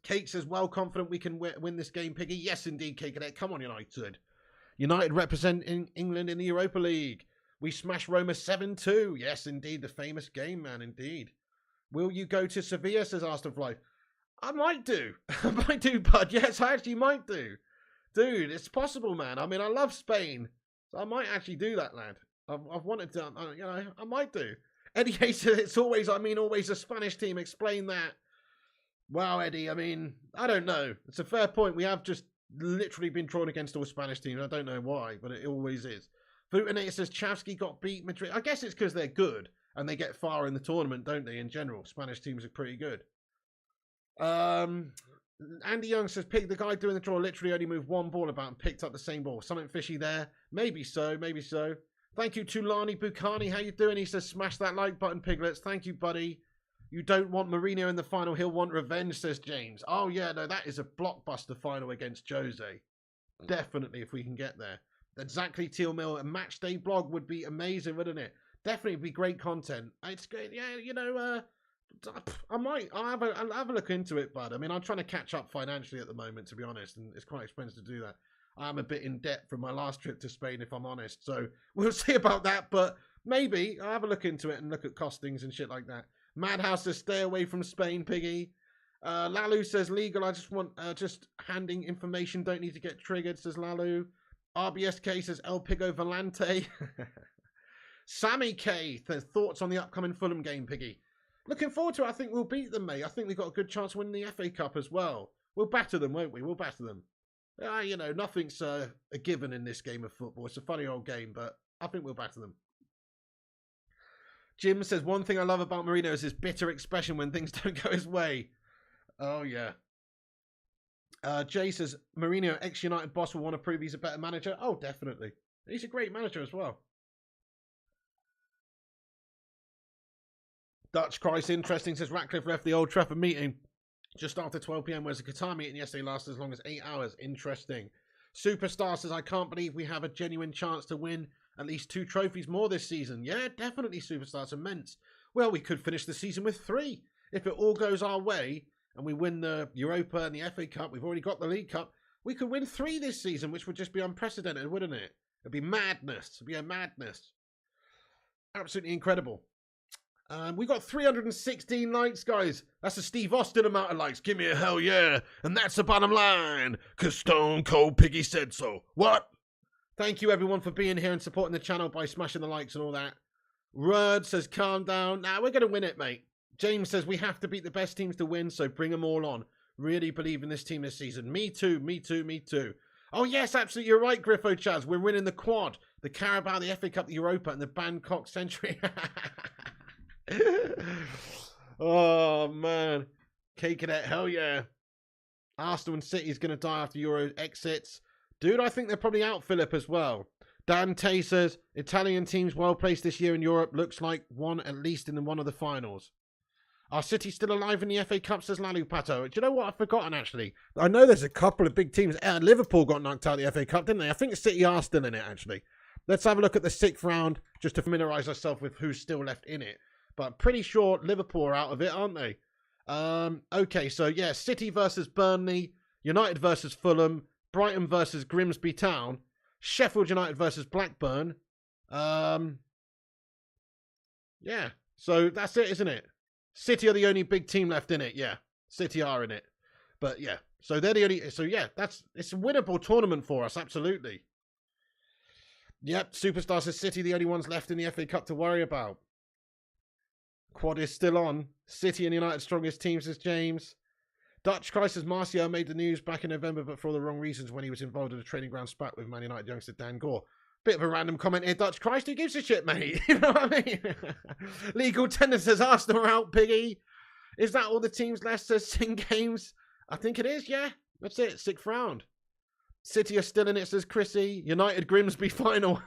Cake says, well confident we can win this game, Piggy. Yes, indeed, Cake Cadet. Come on, United. United representing England in the Europa League. We smash Roma 7-2. Yes, indeed, the famous game, man, indeed. Will you go to Sevilla, says Arsenal for Life. I might do. I might do, bud. Yes, I actually might do. Dude, it's possible, man. I mean, I love Spain. So I might actually do that, lad. I've wanted to, you know, I might do. Eddie hates it. It's always, always a Spanish team. Explain that. Wow, Eddie. I mean, I don't know. It's a fair point. We have just literally been drawn against all Spanish teams. I don't know why, but it always is. Futinator says Chavsky got beat Madrid. I guess it's because they're good and they get far in the tournament, don't they? In general, Spanish teams are pretty good. Andy Young says, Pig, the guy doing the draw literally only moved 1 ball about and picked up the same ball. Something fishy there. Maybe so. Maybe so. Thank you, Tulani Bukhani. How you doing? He says, smash that like button, Piglets. Thank you, buddy. You don't want Mourinho in the final. He'll want revenge, says James. Oh, yeah, no, that is a blockbuster final against Jose. Definitely, if we can get there. Exactly, Teal Mill. A match day blog would be amazing, wouldn't it? Definitely be great content. It's good. Yeah, you know, I'll have a look into it, bud. I mean, I'm trying to catch up financially at the moment, to be honest, and it's quite expensive to do that. I'm a bit in debt from my last trip to Spain, if I'm honest. So we'll see about that, but maybe I'll have a look into it and look at costings and shit like that. Madhouse says, stay away from Spain, Piggy. Lalu says, legal, I just want just handing information, don't need to get triggered, says Lalu. RBSK says, El Pigo Volante. Sammy K says, thoughts on the upcoming Fulham game, Piggy? Looking forward to it. I think we'll beat them, mate. I think we've got a good chance of winning the FA Cup as well. We'll batter them, won't we? We'll batter them. You know, nothing's a given in this game of football. It's a funny old game, but I think we'll batter them. Jim says, one thing I love about Mourinho is his bitter expression when things don't go his way. Oh, yeah. Jay says, Mourinho, ex-United boss, will want to prove he's a better manager. Oh, definitely. He's a great manager as well. Dutch Christ, interesting, says Ratcliffe left the Old Trafford meeting just after 12 p.m, whereas the Qatar meeting yesterday lasted as long as 8 hours. Interesting. Superstar says, I can't believe we have a genuine chance to win at least 2 trophies more this season. Yeah, definitely, Superstar. It's immense. Well, we could finish the season with 3. If it all goes our way and we win the Europa and the FA Cup, we've already got the League Cup, we could win 3 this season, which would just be unprecedented, wouldn't it? It'd be madness. It'd be a madness. Absolutely incredible. We got 316 likes, guys. That's a Steve Austin amount of likes. Give me a hell yeah. And that's the bottom line. Because Stone Cold Piggy said so. What? Thank you, everyone, for being here and supporting the channel by smashing the likes and all that. Rud says, calm down. Nah, we're going to win it, mate. James says, we have to beat the best teams to win, so bring them all on. Really believe in this team this season. Me too, me too, me too. Oh, yes, absolutely. You're right, Griffo Chaz. We're winning the quad, the Carabao, the FA Cup, the Europa, and the Bangkok Century. Oh, man. Cake Cadet, hell yeah. Arsenal and City's going to die after Euro exits. Dude, I think they're probably out, Philip, as well. Dan Tay says, Italian teams well placed this year in Europe. Looks like one at least in one of the finals. Are City still alive in the FA Cup, says Lalu Pato? Do you know what? I've forgotten, actually. I know there's a couple of big teams. Liverpool got knocked out of the FA Cup, didn't they? I think City are still in it, actually. Let's have a look at the 6th round, just to familiarise ourselves with who's still left in it. But I'm pretty sure Liverpool are out of it, aren't they? Okay, so yeah, City versus Burnley, United versus Fulham, Brighton versus Grimsby Town, Sheffield United versus Blackburn. Yeah, so that's it, isn't it? City are the only big team left in it. Yeah, City are in it. But yeah, so they're the only. So yeah, it's a winnable tournament for us, absolutely. Yep, Superstar says City the only ones left in the FA Cup to worry about. Quad is still on. City and United strongest teams, says James. Dutch Christ says Martial made the news back in November, but for all the wrong reasons when he was involved in a training ground spat with Man United youngster Dan Gore. Bit of a random comment here, Dutch Christ. Who gives a shit, mate? You know what I mean? Legal Tender says Arsenal are out, Piggy. Is that all the teams left, says Sing Games? I think it is, yeah. That's it, 6th round. City are still in it, says Chrissy. United Grimsby final.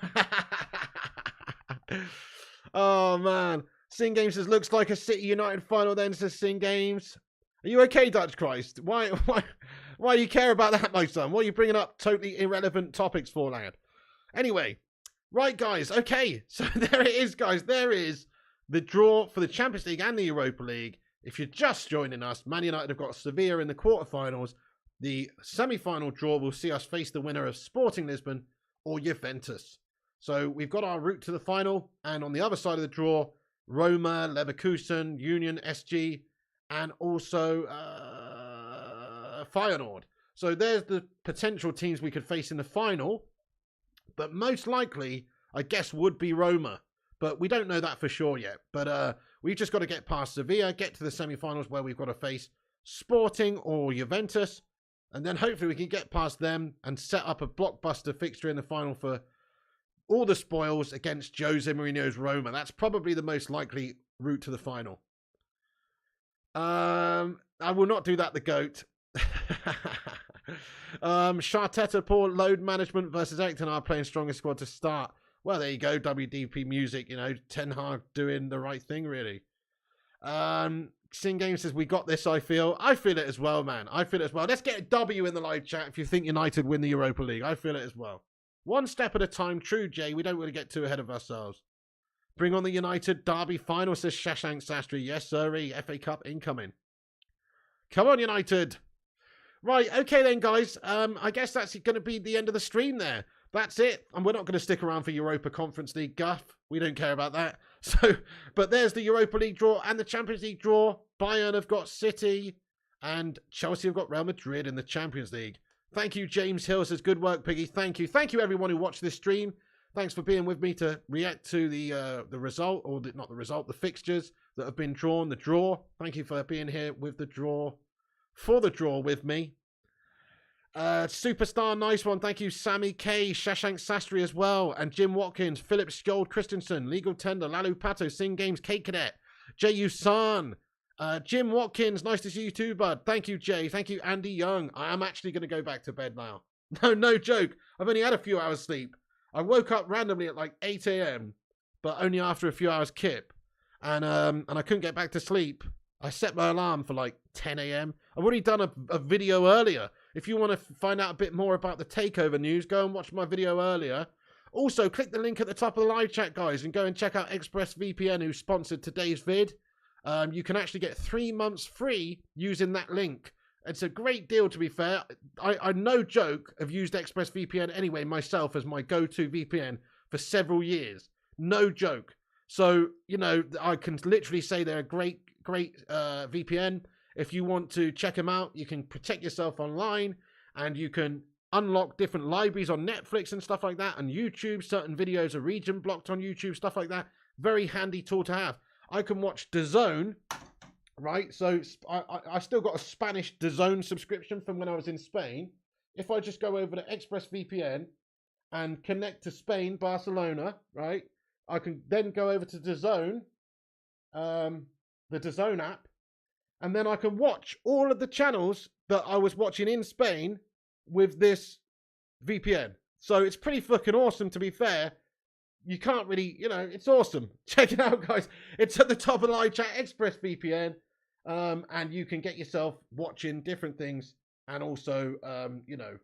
Oh, man. Sing Games says, looks like a City United final then, says Sing Games. Are you okay, Dutch Christ? Why do you care about that, my son? What are you bringing up totally irrelevant topics for, lad? Anyway, right, guys. Okay, so there it is, guys. There is the draw for the Champions League and the Europa League. If you're just joining us, Man United have got Sevilla in the quarterfinals. The semi-final draw will see us face the winner of Sporting Lisbon or Juventus. So we've got our route to the final, and on the other side of the draw, Roma, Leverkusen, Union, SG, and also Feyenoord. So there's the potential teams we could face in the final, but most likely, I guess, would be Roma. But we don't know that for sure yet. But we've just got to get past Sevilla, get to the semi-finals where we've got to face Sporting or Juventus, and then hopefully we can get past them and set up a blockbuster fixture in the final for all the spoils against Jose Mourinho's Roma. That's probably the most likely route to the final. I will not do that, the GOAT. Sharteta, poor load management versus Ten Hag playing strongest squad to start. Well, there you go. WDP music, you know, Ten Hag doing the right thing, really. Sing Game says, we got this, I feel. I feel it as well, man. I feel it as well. Let's get a W in the live chat if you think United win the Europa League. I feel it as well. One step at a time. True, Jay. We don't want to get too ahead of ourselves. Bring on the United Derby final, says Shashank Sastry. Yes, sirree. FA Cup incoming. Come on, United. Right, okay then, guys. I guess that's going to be the end of the stream there. That's it. And we're not going to stick around for Europa Conference League guff. We don't care about that. So, but there's the Europa League draw and the Champions League draw. Bayern have got City and Chelsea have got Real Madrid in the Champions League. Thank you, James Hill says, good work, Piggy. Thank you. Thank you, everyone who watched this stream. Thanks for being with me to react to the result, or not the result, the fixtures that have been drawn, the draw. Thank you for being here with the draw, for the draw with me. Superstar, nice one. Thank you, Sammy K, Shashank Sastry as well, and Jim Watkins, Philip Skjold Christensen, Legal Tender, Lalu Pato, Sing Games, Kate Cadet, J.U. San, Jim Watkins, nice to see you too, bud. Thank you, Jay. Thank you, Andy Young. I am actually going to go back to bed now. No joke. I've only had a few hours sleep. I woke up randomly at like 8 a.m., but only after a few hours kip, and I couldn't get back to sleep. I set my alarm for like 10 a.m. I've already done a video earlier. If you want to find out a bit more about the takeover news, go and watch my video earlier. Also, click the link at the top of the live chat, guys, and go and check out ExpressVPN, who sponsored today's vid. You can actually get 3 months free using that link. It's a great deal, to be fair. I no joke, have used ExpressVPN anyway myself as my go-to VPN for several years. No joke. So, you know, I can literally say they're a great VPN. If you want to check them out, you can protect yourself online and you can unlock different libraries on Netflix and stuff like that, and YouTube. Certain videos are region blocked on YouTube, stuff like that. Very handy tool to have. I can watch DAZN, right? So I still got a Spanish DAZN subscription from when I was in Spain. If I just go over to ExpressVPN and connect to Spain, Barcelona, right? I can then go over to DAZN, the DAZN app, and then I can watch all of the channels that I was watching in Spain with this VPN. So it's pretty fucking awesome, to be fair. You can't really, you know, it's awesome. Check it out, guys. It's at the top of the live chat, ExpressVPN, and you can get yourself watching different things. And also, you know,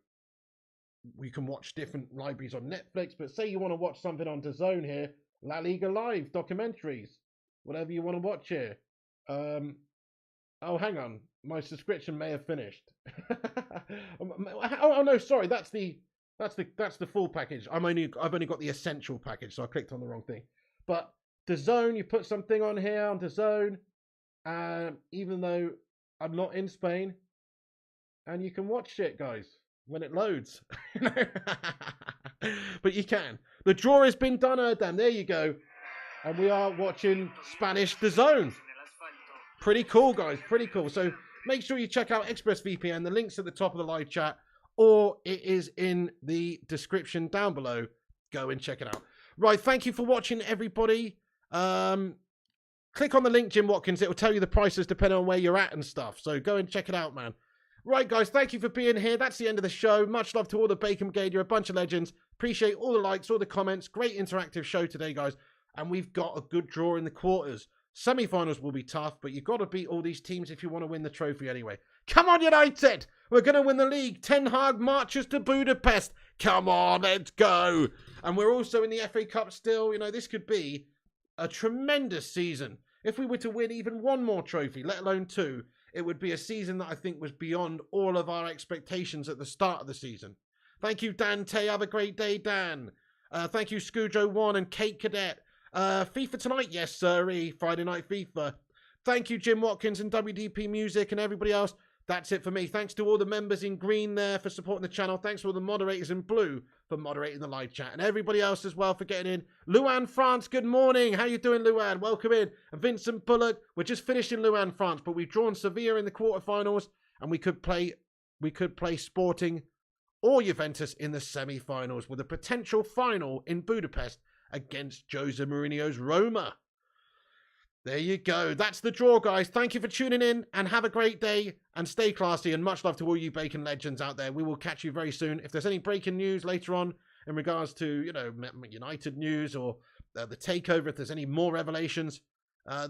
we can watch different libraries on Netflix. But say you want to watch something on DAZN here, La Liga Live, documentaries, whatever you want to watch here. Oh, hang on. My subscription may have finished. Oh no, sorry. That's the full package. I've only got the essential package, so I clicked on the wrong thing. But DAZN, you put something on here on DAZN, even though I'm not in Spain, and you can watch it, guys, when it loads. But you can. The draw has been done, Erdem. There you go. And we are watching Spanish DAZN. Pretty cool, guys. Pretty cool. So make sure you check out ExpressVPN. The link's at the top of the live chat, or it is in the description down below. Go and check it out. Right, thank you for watching, everybody. Click on the link, Jim Watkins. It will tell you the prices depending on where you're at and stuff. So go and check it out, man. Right, guys, thank you for being here. That's the end of the show. Much love to all the Bacon Brigade. You're a bunch of legends. Appreciate all the likes, all the comments. Great interactive show today, guys. And we've got a good draw in the quarters. Semi-finals will be tough, but you've got to beat all these teams if you want to win the trophy anyway. Come on, United! We're going to win the league. Ten Hag marches to Budapest. Come on, let's go. And we're also in the FA Cup still. You know, this could be a tremendous season. If we were to win even one more trophy, let alone two, it would be a season that I think was beyond all of our expectations at the start of the season. Thank you, Dan Tay. Have a great day, Dan. Thank you, Scujo1 and Kate Cadet. FIFA tonight, yes, sirree. Friday Night FIFA. Thank you, Jim Watkins and WDP Music and everybody else. That's it for me. Thanks to all the members in green there for supporting the channel. Thanks to all the moderators in blue for moderating the live chat. And everybody else as well for getting in. Luan France, good morning. How you doing, Luan? Welcome in. And Vincent Bullock. We're just finishing Luan France, but we've drawn Sevilla in the quarterfinals, and we could play Sporting or Juventus in the semi-finals with a potential final in Budapest against Jose Mourinho's Roma. There you go. That's the draw, guys. Thank you for tuning in and have a great day and stay classy, and much love to all you Bacon legends out there. We will catch you very soon. If there's any breaking news later on in regards to, you know, United news or the takeover, if there's any more revelations,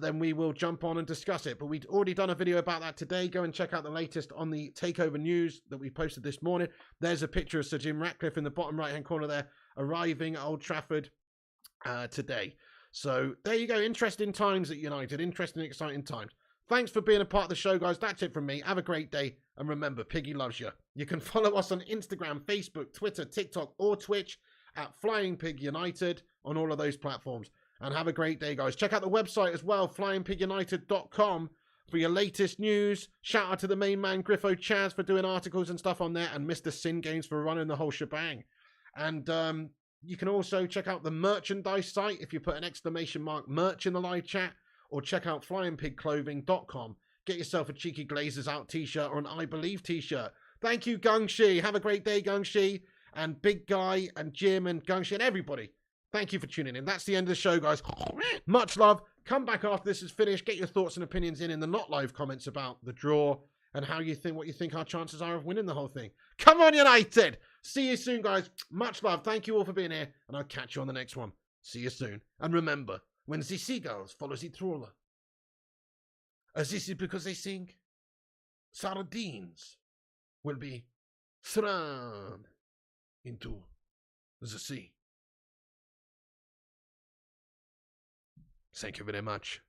then we will jump on and discuss it. But we'd already done a video about that today. Go and check out the latest on the takeover news that we posted this morning. There's a picture of Sir Jim Ratcliffe in the bottom right-hand corner there, arriving at Old Trafford today. So there you go. Interesting times at United. Interesting, exciting times. Thanks for being a part of the show, guys. That's it from me. Have a great day. And remember, Piggy loves you. You can follow us on Instagram, Facebook, Twitter, TikTok, or Twitch at Flying Pig United on all of those platforms. And have a great day, guys. Check out the website as well, flyingpigunited.com, for your latest news. Shout out to the main man, Griffo Chaz, for doing articles and stuff on there, and Mr. Sin Games for running the whole shebang. And you can also check out the merchandise site if you put an exclamation mark merch in the live chat, or check out flyingpigclothing.com. Get yourself a Cheeky Glazers Out t-shirt or an I Believe t-shirt. Thank you, Gungshi. Have a great day, Gungshi, and Big Guy, and Jim, and Gungshi, and everybody. Thank you for tuning in. That's the end of the show, guys. Much love. Come back after this is finished. Get your thoughts and opinions in the not live comments about the draw and how you think, what you think our chances are of winning the whole thing. Come on, United. See you soon, guys. Much love. Thank you all for being here, and I'll catch you on the next one. See you soon. And remember, when the seagulls follow the trawler, this is because they think sardines will be thrown into the sea. Thank you very much.